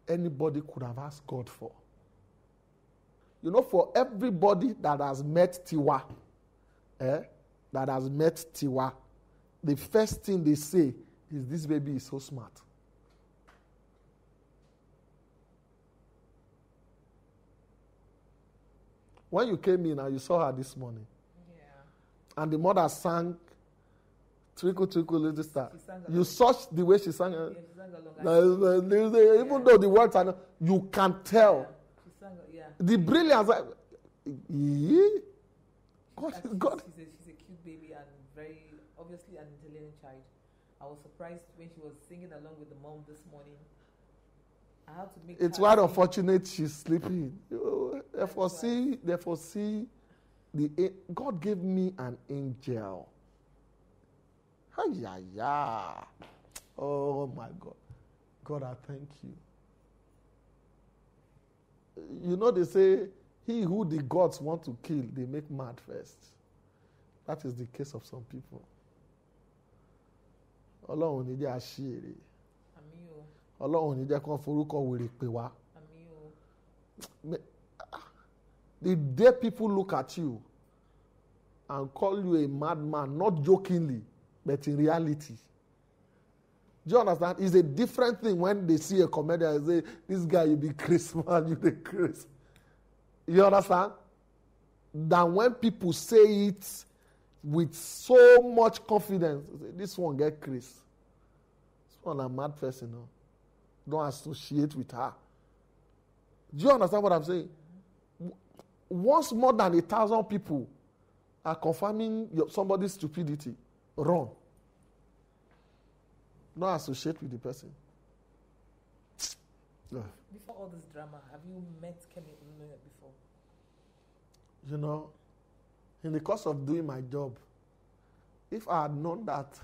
anybody could have asked God for. You know, for everybody that has met Tiwa, the first thing they say is, this baby is so smart. When you came in and you saw her this morning, and the mother sang Twinkle, Twinkle, Little Star, you saw the way she sang. Even though the words are not, you can tell. The brilliance. God. She's a cute baby and very obviously an intelligent child. I was surprised when she was singing along with the mom this morning. I have to make. It's quite unfortunate she's sleeping. Therefore, see, God gave me an angel. Oh my God. God, I thank you. You know, they say, he who the gods want to kill, they make mad first. That is the case of some people. Ọlọ́run ní jẹ́ àṣírí. Ọlọ́run ní jẹ́ kán forúkọ wèrè pè wá. The day people look at you and call you a madman, not jokingly, but in reality. Do you understand? It's a different thing when they see a comedian and say, this guy, you be Chris, man, you be Chris. You understand? Than when people say it with so much confidence. This one get Chris. This one a mad person. No? Don't associate with her. Do you understand what I'm saying? Once more than 1,000 people are confirming somebody's stupidity, run. Not associate with the person. Before all this drama, have you met Kemi before? You know, in the course of doing my job, if I had known that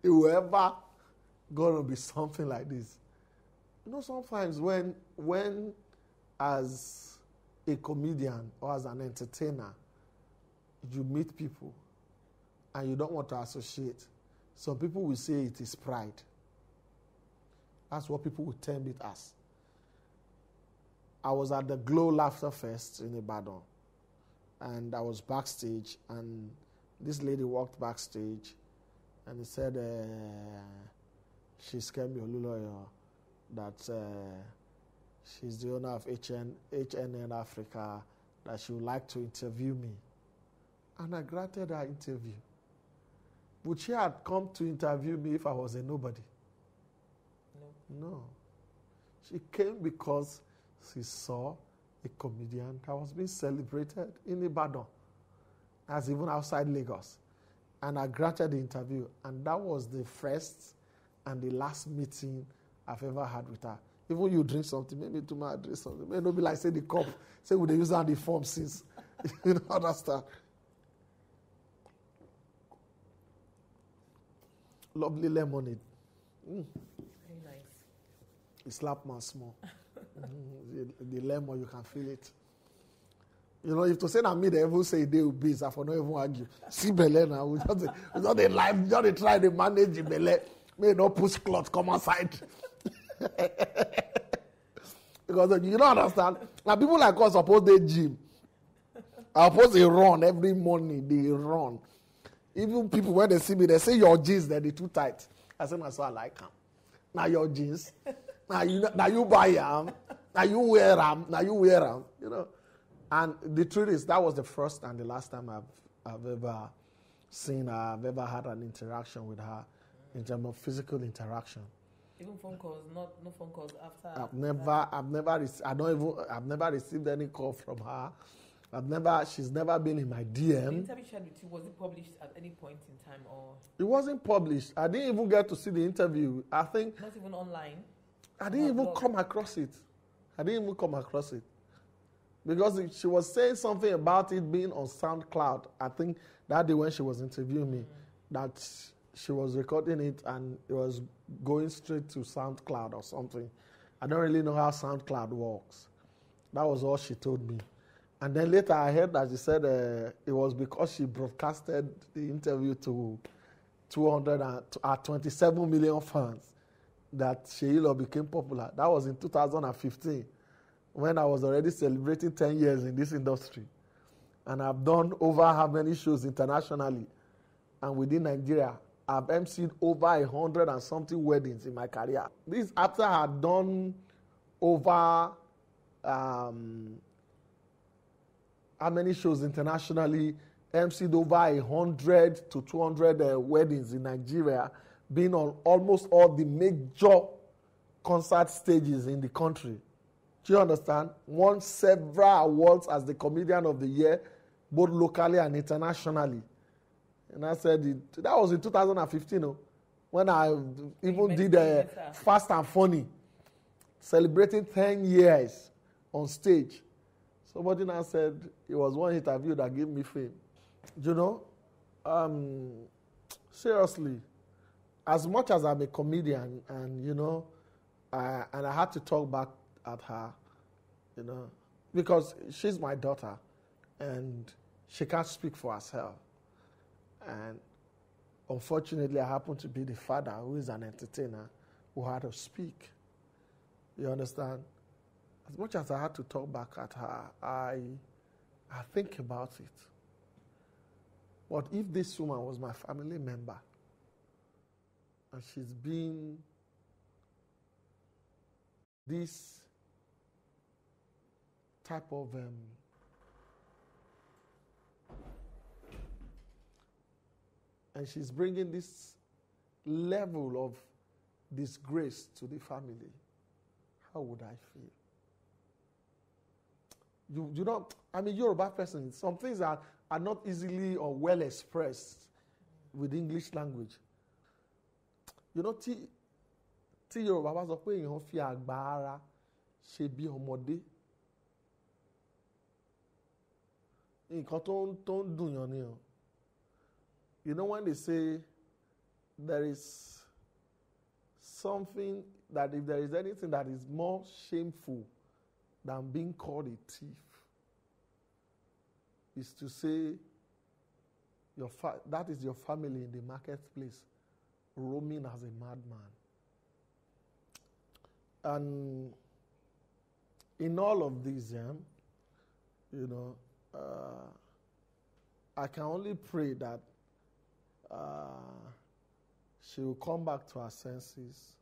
it will ever going to be something like this. You know, sometimes when as a comedian or as an entertainer, you meet people and you don't want to associate, some people will say it is pride. That's what people will term it as. I was at the Glow Laughter Fest in Ibadan, and I was backstage, and this lady walked backstage, and he said, she's Kemi Oluloyo, that she's the owner of HNN Africa, that she would like to interview me. And I granted her interview. Would she have come to interview me if I was a nobody? No. She came because she saw a comedian that was being celebrated in Ibadan, as even outside Lagos. And I granted the interview. And that was the first and the last meeting I've ever had with her. Even you drink something, maybe tomorrow I drink something. Maybe not be like, say, the cup. Say, would they use that the form since? You know, understand? Lovely lemonade. Very nice. It slapped my small. The lemon, you can feel it. You know, if to say that me, they even say they will be, I for not even argue. See Bele now, we just they life, just they try to manage the Bele. May not push cloth, come outside. Because you don't understand. Now people like us suppose they gym. I suppose they run every morning. They run. Even people when they see me, they say your jeans that they too tight. I say myself, I like them. Now your jeans. Now you buy them. Now you wear them. Now you wear them. You know. And the truth is, that was the first and the last time I've ever seen her. I've ever had an interaction with her in terms of physical interaction. Even phone calls, no phone calls after. I've never received any call from her. She's never been in my DM. The interview shared with you, was it published at any point in time or? It wasn't published. I didn't even get to see the interview. I think. Not even online? I didn't even come across it. Because she was saying something about it being on SoundCloud. I think that day when she was interviewing me, that she was recording it and it was going straight to SoundCloud or something. I don't really know how SoundCloud works. That was all she told me. And then later I heard that she said it was because she broadcasted the interview to 27 million fans that Seyi became popular. That was in 2015 when I was already celebrating 10 years in this industry. And I've done over how many shows internationally and within Nigeria. I've emceed over 100 and something weddings in my career. This after I had done over how many shows internationally, emceed over 100 to 200 weddings in Nigeria, being on almost all the major concert stages in the country. Do you understand? Won several awards as the Comedian of the Year, both locally and internationally. And I said, that was in 2015, when I even did Fast and Funny, celebrating 10 years on stage. Somebody now said it was one interview that gave me fame. You know, seriously, as much as I'm a comedian and, you know, I had to talk back at her, you know, because she's my daughter and she can't speak for herself. And unfortunately, I happen to be the father who is an entertainer who had to speak. You understand? As much as I had to talk back at her, I think about it. But if this woman was my family member and she's been this type of and she's bringing this level of disgrace to the family, how would I feel? You know, I'm a Yoruba person. Some things are not easily or well expressed with English language. You know, tí Yorùbá bá sọ pé èèyàn fi àgbà ara ṣe bí ọmọdé. Nǹkan tó ń dùn yàn ni o. You know when they say there is something that if there is anything that is more shameful than being called a thief, is to say that is your family in the marketplace roaming as a madman. And in all of these, you know, I can only pray that she will come back to her senses,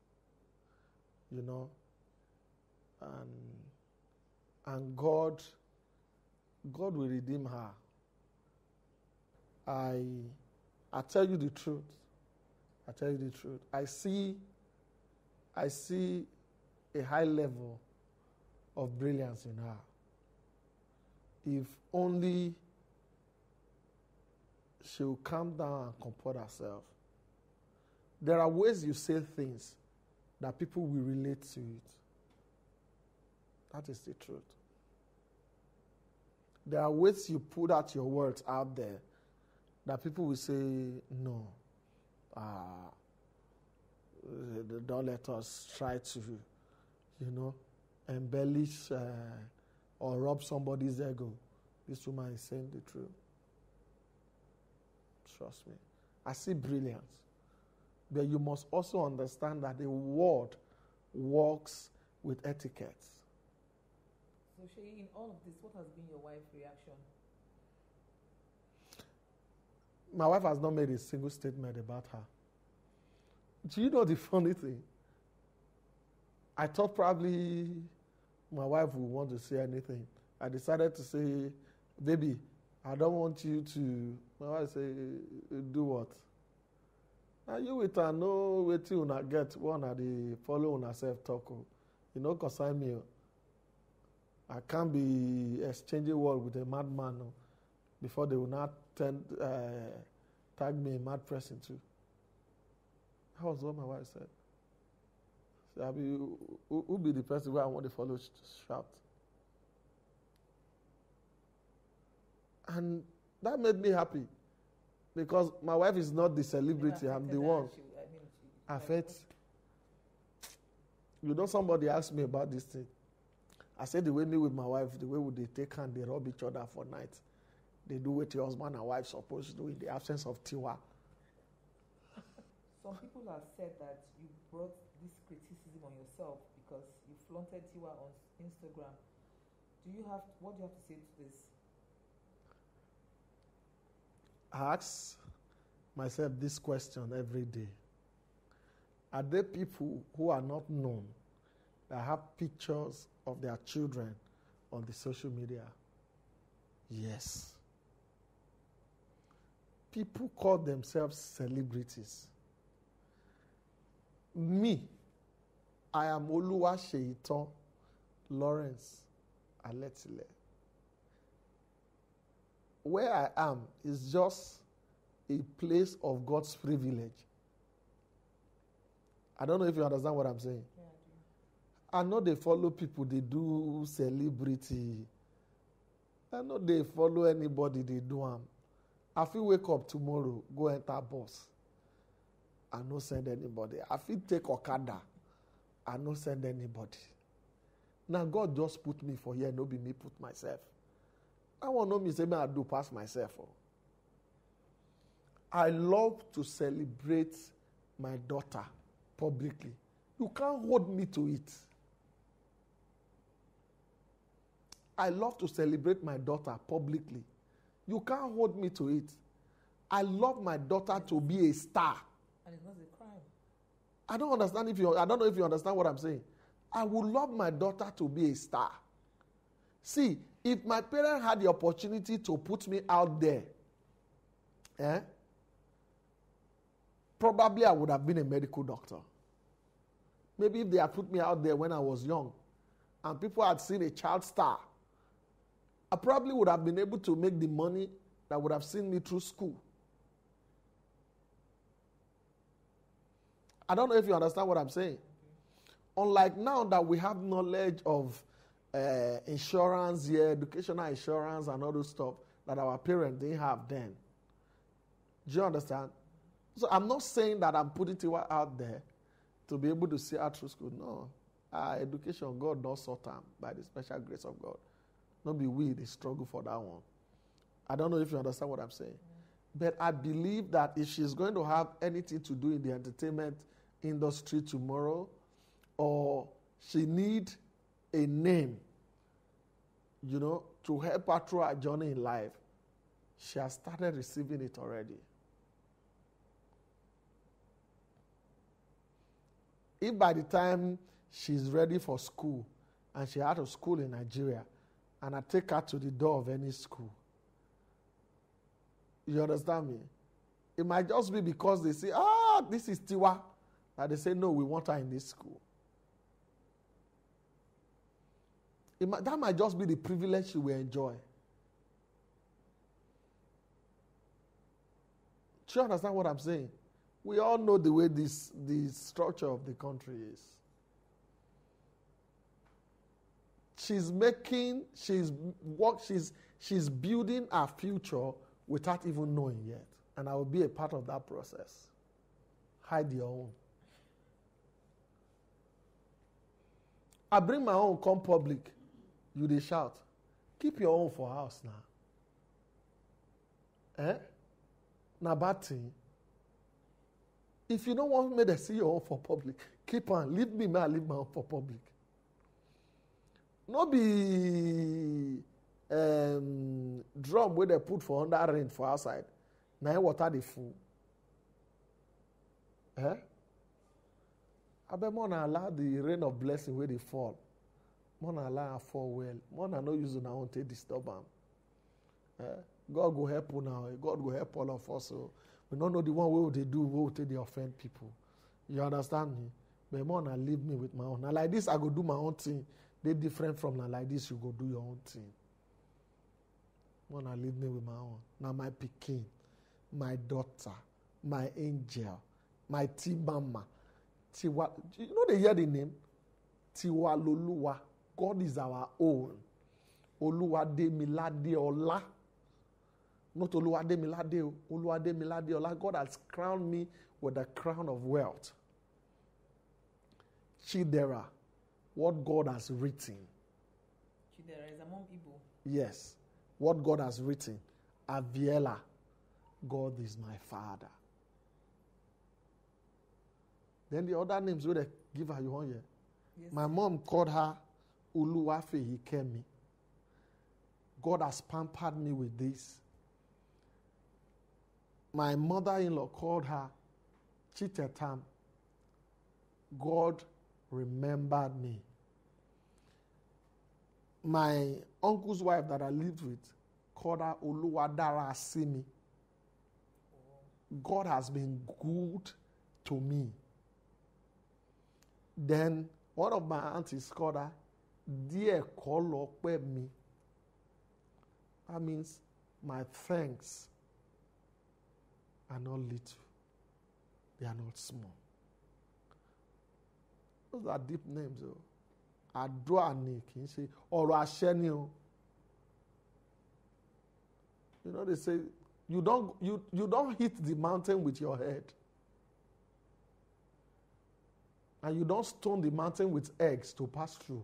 you know, and God will redeem her. I tell you the truth. I tell you the truth. I see a high level of brilliance in her. If only she will calm down and comport herself. There are ways you say things that people will relate to it. That is the truth. There are ways you put out your words out there that people will say, no, don't let us try to, you know, embellish or rob somebody's ego. This woman is saying the truth. Trust me. I see brilliance. But you must also understand that the word works with etiquette. So, Seyi, in all of this, what has been your wife's reaction? My wife has not made a single statement about her. Do you know the funny thing? I thought probably my wife would want to say anything. I decided to say, baby, I don't want you to. My wife say, do what? Now you with her know wait till una get one at the follow una self talk. You know, concern me. I can't be exchanging word with a madman before they will not tag me a mad person too. That was what my wife said. So I mean, who be the person where I want to follow shout? And that made me happy Because my wife is not the celebrity, I'm the one. Affect. You know, somebody asked me about this thing. I said the way me with my wife, the way would they take hand, they rub each other for night. They do what your husband and wife supposed to do in the absence of Tiwa. Some people have said that you brought this criticism on yourself because you flaunted Tiwa on Instagram. What do you have to say to this? I ask myself this question every day. Are there people who are not known that have pictures of their children on the social media? Yes. People call themselves celebrities. Me, I am Ogujiuba Lawrence Aletile. Where I am is just a place of God's privilege. I don't know if you understand what I'm saying. Yeah, I do. I know they follow people, they do celebrity. I know they follow anybody, they do them. I feel wake up tomorrow, go enter bus. I no send anybody. I feel take Okada. I no send anybody. Now God just put me for here, no be me put myself. I want to know me say me I do pass myself. Oh. I love to celebrate my daughter publicly. You can't hold me to it. I love to celebrate my daughter publicly. You can't hold me to it. I love my daughter to be a star. And it's not a crime. I don't know if you understand what I'm saying. I would love my daughter to be a star. See, if my parents had the opportunity to put me out there, probably I would have been a medical doctor. Maybe if they had put me out there when I was young and people had seen a child star, I probably would have been able to make the money that would have seen me through school. I don't know if you understand what I'm saying. Unlike now that we have knowledge of insurance here, educational insurance and all those stuff that our parents didn't have then. Do you understand? So I'm not saying that I'm putting Tiwa out there to be able to see her through school. No. Education, God does sort them by the special grace of God. Not be we, they struggle for that one. I don't know if you understand what I'm saying. But I believe that if she's going to have anything to do in the entertainment industry tomorrow, or she need a name, to help her through her journey in life, she has started receiving it already. If by the time she's ready for school and she out of school in Nigeria, and I take her to the door of any school, you understand me? It might just be because they say, this is Tiwa, that they say, no, we want her in this school. That might just be the privilege she will enjoy. Do you understand what I'm saying? We all know the way the structure of the country is. She's building her future without even knowing yet. And I will be a part of that process. Hide your own. I bring my own, come public. You they shout. Keep your own for house now. Na bad thing. If you don't want me to see your own for public, keep on. Leave me, I leave my own for public. No be drum where they put for under rain for outside. Now water the full. I bet more than allow the rain of blessing where they fall. More than allow her fall well. More than no use now to disturb them. God go help you now. God go help all of us. So we don't know the one way they do, way they offend people. You understand me? But more than leave me with my own. Now like this, I go do my own thing. They different from now like this, you go do your own thing. More than leave me with my own. Now my pikin, my daughter, my angel, my T-mama. Tiwa, you know they hear the name? Tiwa Loluwa. God is our own. Oluwa de Milade Ola. Not Oluwademilade, Oluwademilade. God has crowned me with the crown of wealth. Chidera, what God has written. Chidera is among Igbo. Yes, what God has written. Aviela, God is my father. Then the other names where they give her you on here. Yes. My mom called her Uluwafehikemi. God has pampered me with this. My mother-in-law called her Chitetam. God remembered me. My uncle's wife that I lived with called her Uluwadara Simi. God has been good to me. Then one of my aunties called her Dear Kolope me. That means my thanks are not little. They are not small. Those are deep names. Adua ni kì í ṣe ọ̀rọ̀ àṣẹ ni o. You know they say you don't hit the mountain with your head. And you don't stone the mountain with eggs to pass through.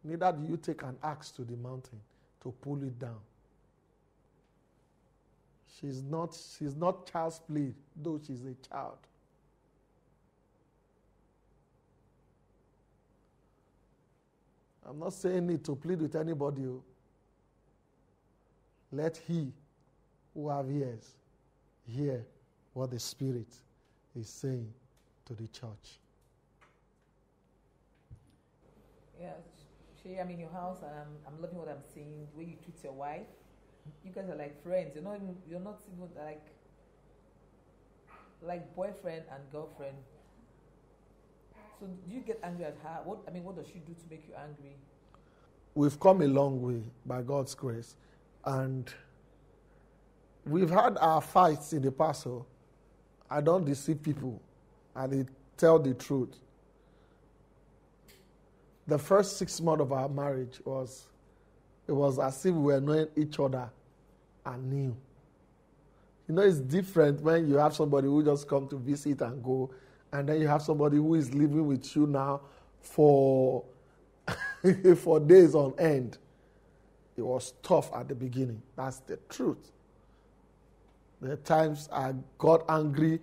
Neither do you take an axe to the mountain to pull it down. She's not child's play, though she's a child. I'm not saying it to plead with anybody. Let he who have ears hear what the Spirit is saying to the church. Yeah, Seyi, I'm in your house and I'm loving what I'm seeing, the way you treat your wife. You guys are like friends. You're not even like boyfriend and girlfriend. So do you get angry at her? What does she do to make you angry? We've come a long way by God's grace. And we've had our fights in the past. So I don't deceive people. And they tell the truth. The first 6 months of our marriage was as if we were knowing each other anew. You know, it's different when you have somebody who just come to visit and go, and then you have somebody who is living with you now for for days on end. It was tough at the beginning. That's the truth. There are times I got angry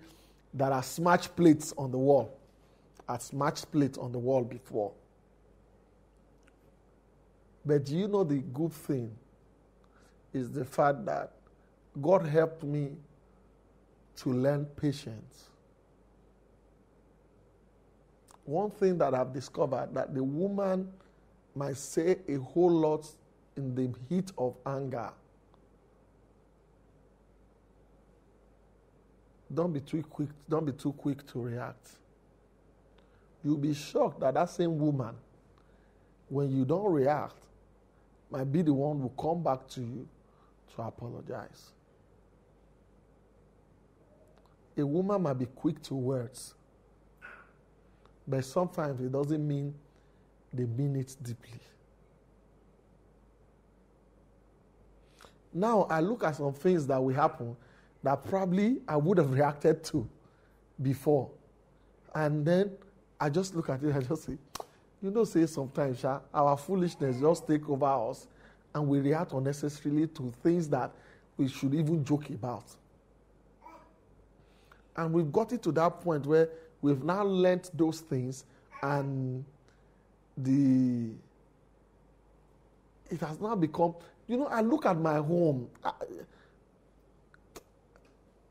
that I smashed plates on the wall. I smashed plates on the wall before. But do you know the good thing is the fact that God helped me to learn patience. One thing that I've discovered, that the woman might say a whole lot in the heat of anger. Don't be too quick to react. You'll be shocked that that same woman, when you don't react, might be the one who will come back to you to apologize. A woman might be quick to words, but sometimes it doesn't mean they mean it deeply. Now, I look at some things that will happen that probably I would have reacted to before. And then I just look at it and just say, say sometimes our foolishness just take over us and we react unnecessarily to things that we should even joke about. And we've gotten to that point where we've now learnt those things, and it has now become, I look at my home.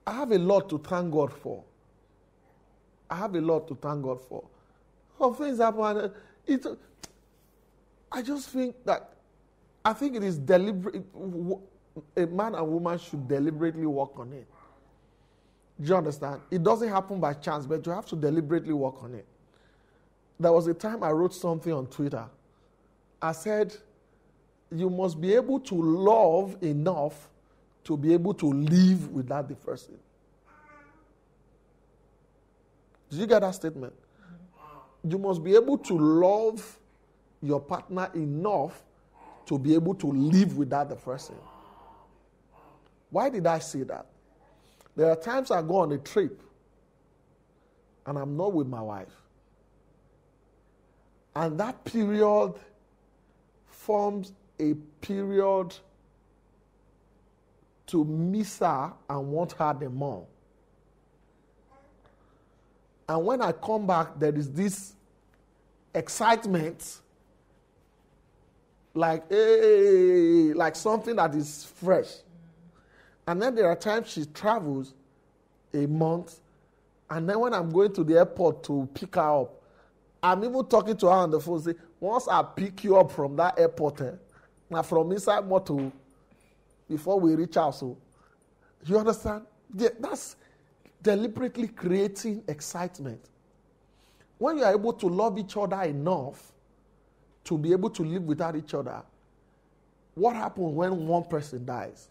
I have a lot to thank God for. Some things happen. I just think it is deliberate. A man and woman should deliberately work on it. Do you understand? It doesn't happen by chance, but you have to deliberately work on it. There was a time I wrote something on Twitter. I said, you must be able to love enough to be able to live without the person. Did you get that statement? You must be able to love your partner enough to be able to live without the person. Why did I say that? There are times I go on a trip and I'm not with my wife. And that period forms a period to miss her and want her the more. And when I come back, there is this excitement, like, hey, like something that is fresh. And then there are times she travels a month, and then when I'm going to the airport to pick her up, I'm even talking to her on the phone, say, once I pick you up from that airport, now from inside motor, before we reach out, so you understand? Yeah, that's deliberately creating excitement. When you are able to love each other enough to be able to live without each other, what happens when one person dies?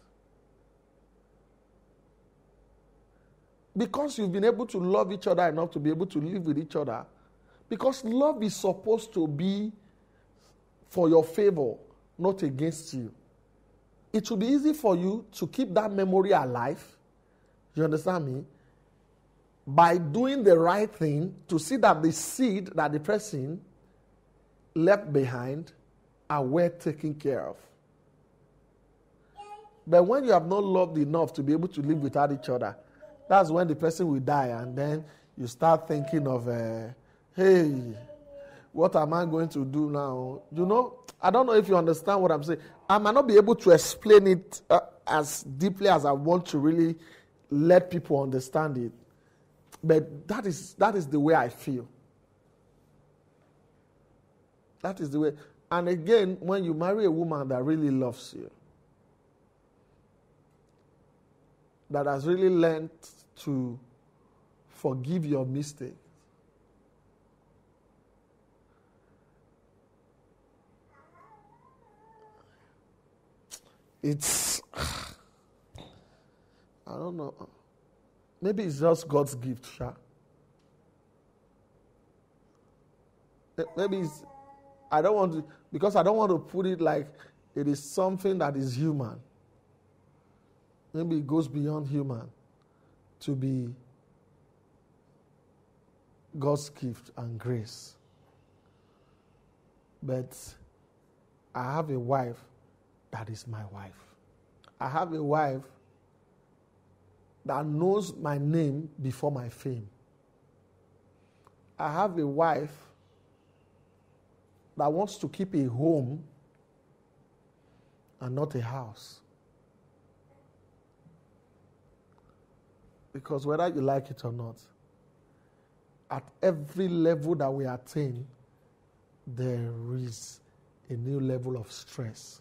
Because you've been able to love each other enough to be able to live with each other, because love is supposed to be for your favor, not against you. It will be easy for you to keep that memory alive, you understand me, by doing the right thing to see that the seed that the person left behind are well taken care of. But when you have not loved enough to be able to live without each other, that's when the person will die, and then you start thinking of, hey, what am I going to do now? You know, I don't know if you understand what I'm saying. I might not be able to explain it as deeply as I want to really let people understand it. But that is the way I feel. That is the way. And again, when you marry a woman that really loves you, that has really learned to forgive your mistakes, it's, I don't know. Maybe it's just God's gift, Sha. Maybe it's, because I don't want to put it like it is something that is human. Maybe it goes beyond human to be God's gift and grace. But I have a wife that is my wife. I have a wife that knows my name before my fame. I have a wife that wants to keep a home and not a house. Because whether you like it or not, at every level that we attain, there is a new level of stress.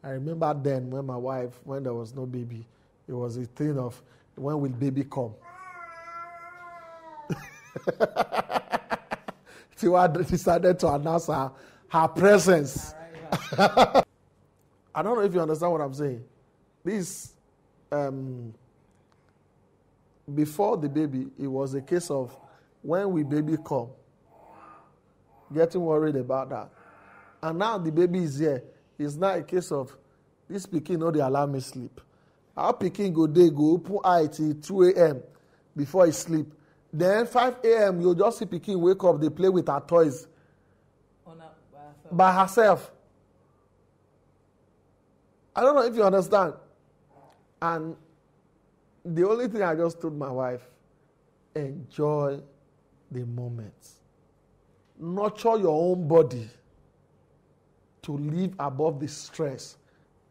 I remember then when my wife, when there was no baby, it was a thing of, when will baby come? Tiwa decided to announce her presence. I don't know if you understand what I'm saying. This, before the baby, it was a case of when will baby come? Getting worried about that. And now the baby is here. It's not a case of this pikin no dey allow me sleep. Our pikin go open eye till 2 a.m. before he sleep. Then 5 a.m. you'll just see pikin wake up, they play with her toys by herself. I don't know if you understand. And the only thing I just told my wife, enjoy the moment. Nurture your own body to live above the stress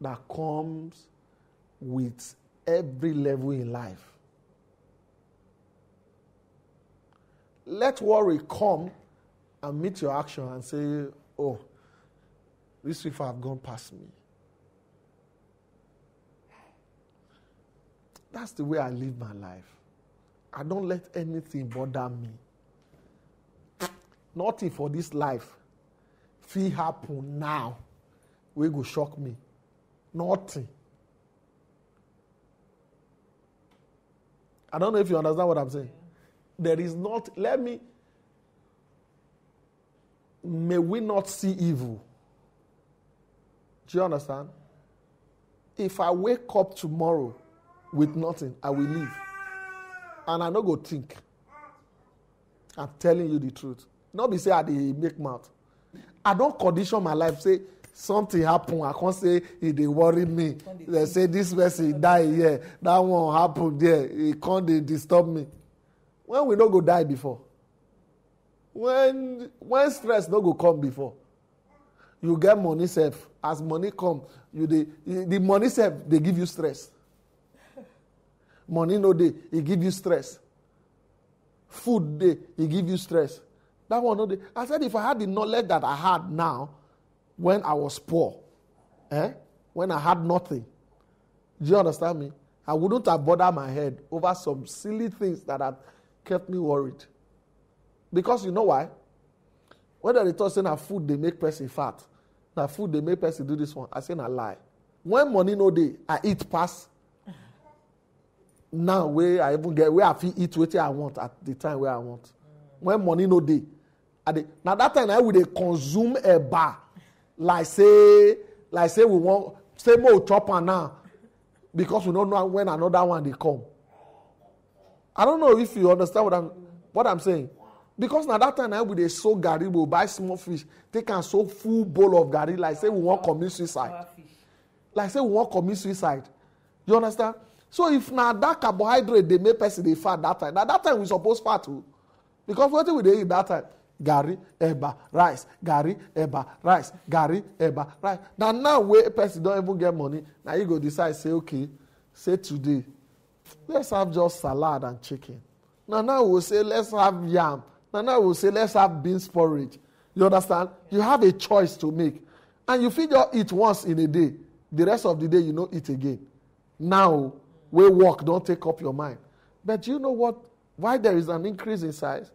that comes with every level in life. Let worry come and meet your action and say, oh, these people have gone past me. That's the way I live my life. I don't let anything bother me. Nothing for this life fit happen now wey go shock me. Nothing. I don't know if you understand what I'm saying. There is not, may we not see evil. Do you understand? If I wake up tomorrow with nothing, I will leave. And I no go think. I'm telling you the truth. Not be say I dey make mouth. I don't condition my life. Say something happen. I can't say it dey worry me. They say this person die here. That one happen there. It can't dey disturb me. When we no go die before. When stress no go come before. You get money self. As money come, the money self, they give you stress. Money no dey, it give you stress. Food dey, it give you stress. That one no dey. I said if I had the knowledge that I had now, when I was poor, when I had nothing, do you understand me? I wouldn't have bothered my head over some silly things that had kept me worried. Because you know why? Whether they talk saying that food they make person fat, that food they make person do this one, I say na lie. When money no dey, I eat pass. Now where I even get where I fit eat wetin I want at the time where I want. When money no dey, now that time I would consume a bar, like say we want say more chopper now, because we don't know when another one they come. I don't know if you understand what I'm saying. Because now that time I would sow gari, we buy small fish, take and sow full bowl of gari, like say we want commit suicide. Like say we want commit suicide. You understand? So if now that carbohydrate they make person they fat that time. Now that time we supposed fat too. Because what we they eat that time? Gari, eba, rice, gari, eba, rice, gari, eba, rice. Now where a person don't even get money, now you go decide, say, okay, say today, let's have just salad and chicken. Now we'll say, let's have yam. Now we'll say, let's have beans porridge. You understand? You have a choice to make. And you feed your eat once in a day. The rest of the day, you don't eat again. Now, where work don't take up your mind. But you know what? Why there is an increase in size?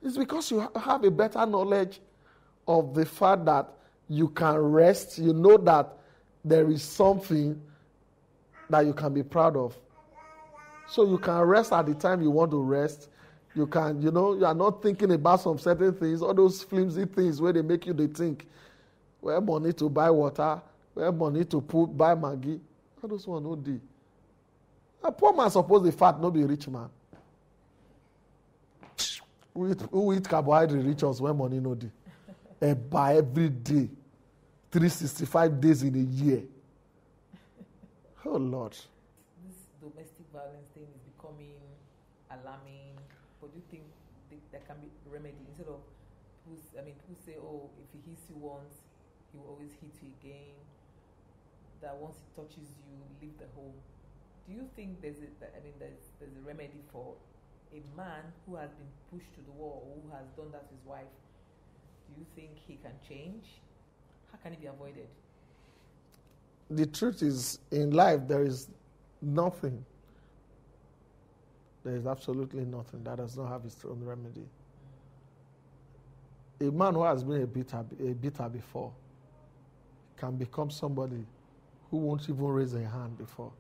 It's because you have a better knowledge of the fact that you can rest. You know that there is something that you can be proud of. So you can rest at the time you want to rest. You can, you are not thinking about some certain things, all those flimsy things where they make you think. Where money to buy water, where money to buy Maggi. All those ones no dey. A poor man suppose the fat, not be a rich man. Who eat carbohydrate rich us when money no dey? Buy every day, 365 days in a year. Oh Lord. This domestic violence thing is becoming alarming. But do you think there can be remedy instead of people say, oh, if he hits you once, he will always hit you again. That once he touches you, leave the home. Do you think there's a remedy for a man who has been pushed to the wall, or who has done that to his wife? Do you think he can change? How can it be avoided? The truth is, in life, there is nothing. There is absolutely nothing that does not have its own remedy. A man who has been a beater before can become somebody who won't even raise a hand before.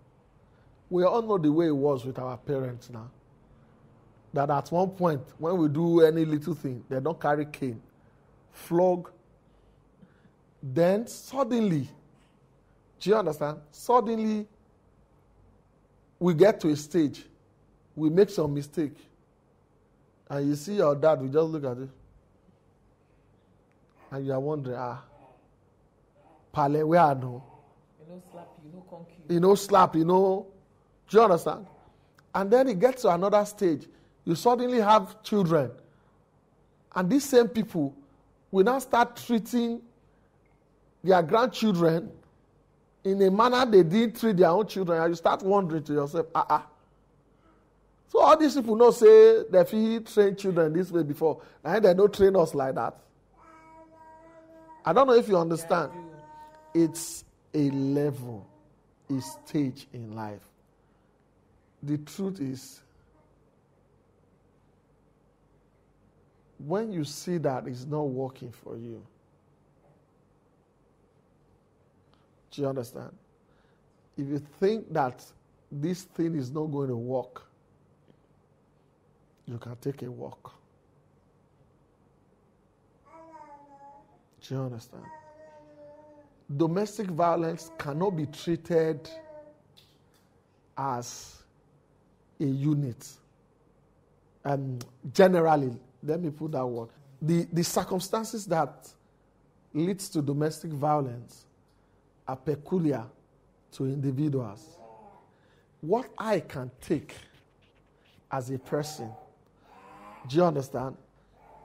We all know the way it was with our parents now. That at one point, when we do any little thing, they don't carry cane, flog. Then suddenly, do you understand? Suddenly, we get to a stage, we make some mistake, and you see your dad, we just look at it, and you are wondering, pale, where I know? Slap, do you understand? And then it gets to another stage. You suddenly have children. And these same people will now start treating their grandchildren in a manner they didn't treat their own children. And you start wondering to yourself, So all these people know say they train children this way before. And they don't train us like that. I don't know if you understand. It's a level, a stage in life. The truth is, when you see that it's not working for you, do you understand? If you think that this thing is not going to work, you can take a walk. Do you understand? domestic violence cannot be treated as a unit. Generally, let me put that word. The circumstances that leads to domestic violence are peculiar to individuals. What I can take as a person, do you understand?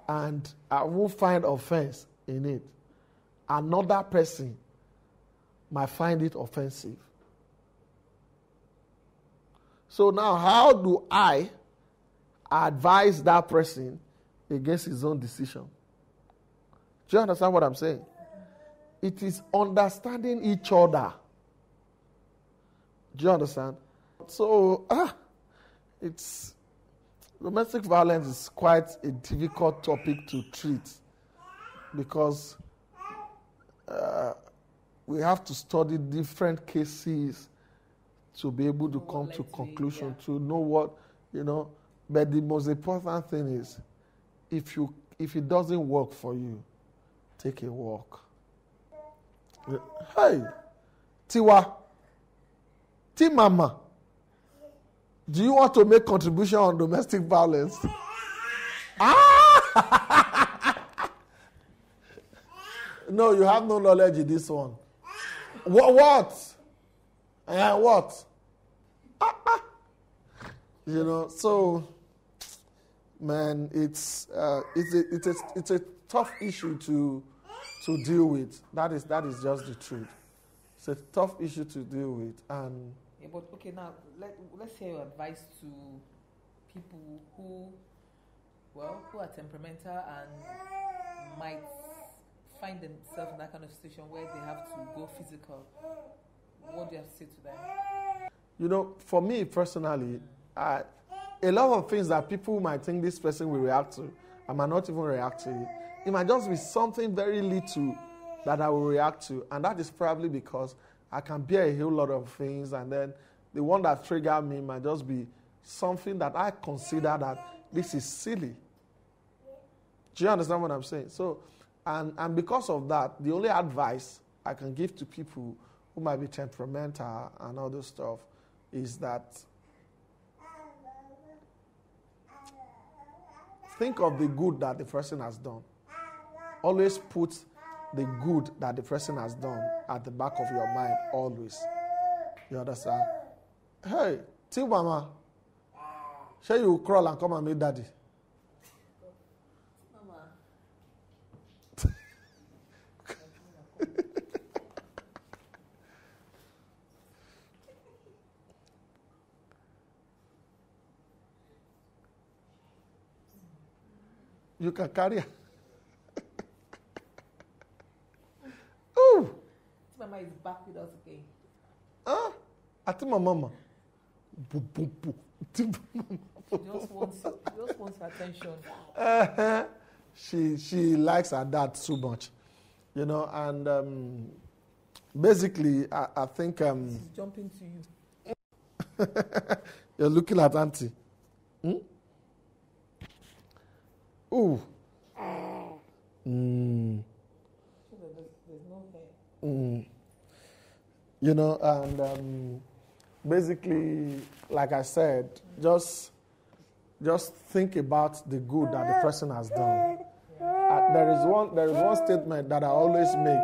And I won't find offense in it. Another person might find it offensive. So now, how do I advise that person against his own decision? Do you understand what I'm saying? It is understanding each other. Do you understand? So, it's domestic violence is quite a difficult topic to treat because we have to study different cases to be able to come to conclusion, to know what, But the most important thing is, if it doesn't work for you, take a walk. Hey, Tiwa, Mama, do you want to make contribution on domestic violence? No, you have no knowledge in this one. What? What? So, man, it's a tough issue to deal with. That is just the truth. It's a tough issue to deal with, and. Yeah, but okay, now let's hear your advice to people who are temperamental and might find themselves in that kind of situation where they have to go physical. What do you have to say to them? For me personally, a lot of things that people might think this person will react to, I might not even react to it. It might just be something very little that I will react to, and that is probably because I can bear a whole lot of things, and then the one that triggered me might just be something that I consider that this is silly. Do you understand what I'm saying? So, and because of that, the only advice I can give to people who might be temperamental and all this stuff is that think of the good that the person has done. Always put the good that the person has done at the back of your mind, always. You understand? Hey, T Mama, shall you crawl and come and meet Daddy? Mama. You can carry her. Ooh. Mama is back with us again. I think my mama. She just wants attention. She likes her dad so much, and basically I think she's jumping to you. You're looking at Auntie. Ooh. There's no hair. And basically, like I said, just think about the good that the person has done. There is one statement that I always make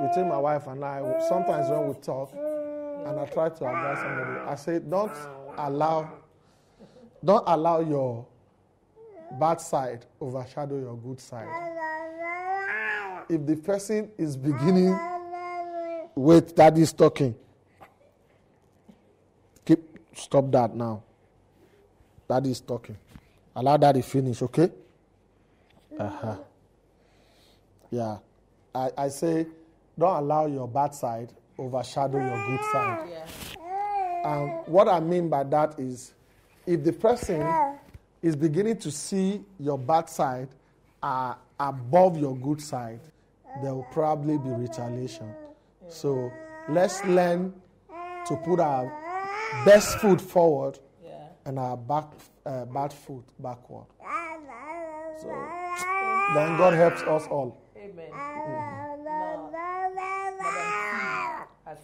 between my wife and I. Sometimes when we talk, and I try to advise somebody, I say, don't allow your bad side overshadow your good side. If the person is beginning, wait, Daddy's talking. Stop that now. Daddy's talking. Allow Daddy finish, okay? Yeah. I say, don't allow your bad side overshadow your good side. Yeah. And what I mean by that is, if the person is beginning to see your bad side above your good side, there will probably be retaliation. So let's learn to put our best foot forward and our bad foot backward. So then God helps us all. Amen.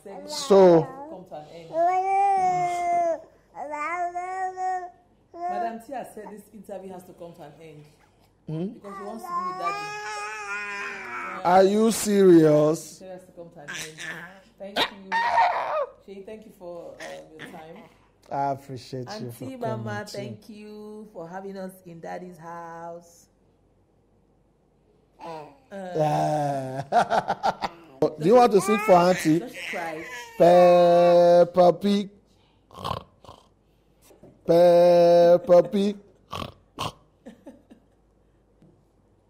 segment So- come to an end. Madam Tia said this interview has to come to an end because she wants to be with Daddy. Are you serious? It has to come to an end. Thank you, Seyi. Thank you for your time. I appreciate you for Auntie coming. Mama, too. thank you for having us in Daddy's house. Do you want to sing for Auntie? Just cry. Peppa Pig. Peppa Pig.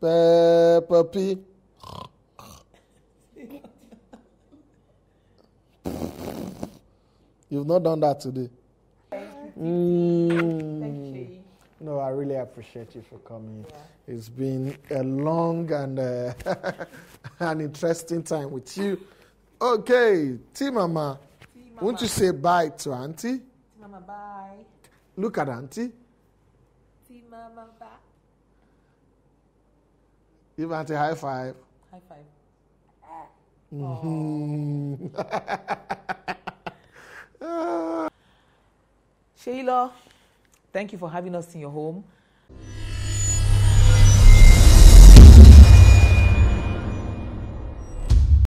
Peppa Pig. You've not done that today. Thank you, Seyi. No, I really appreciate you for coming. Yeah. It's been a long and an interesting time with you. Okay, T Mama, See, Mama. won't you say bye to Auntie? See, Mama, bye. Look at Auntie. See, Mama, bye. Give Auntie high five. High five. Sheila, thank you for having us in your home.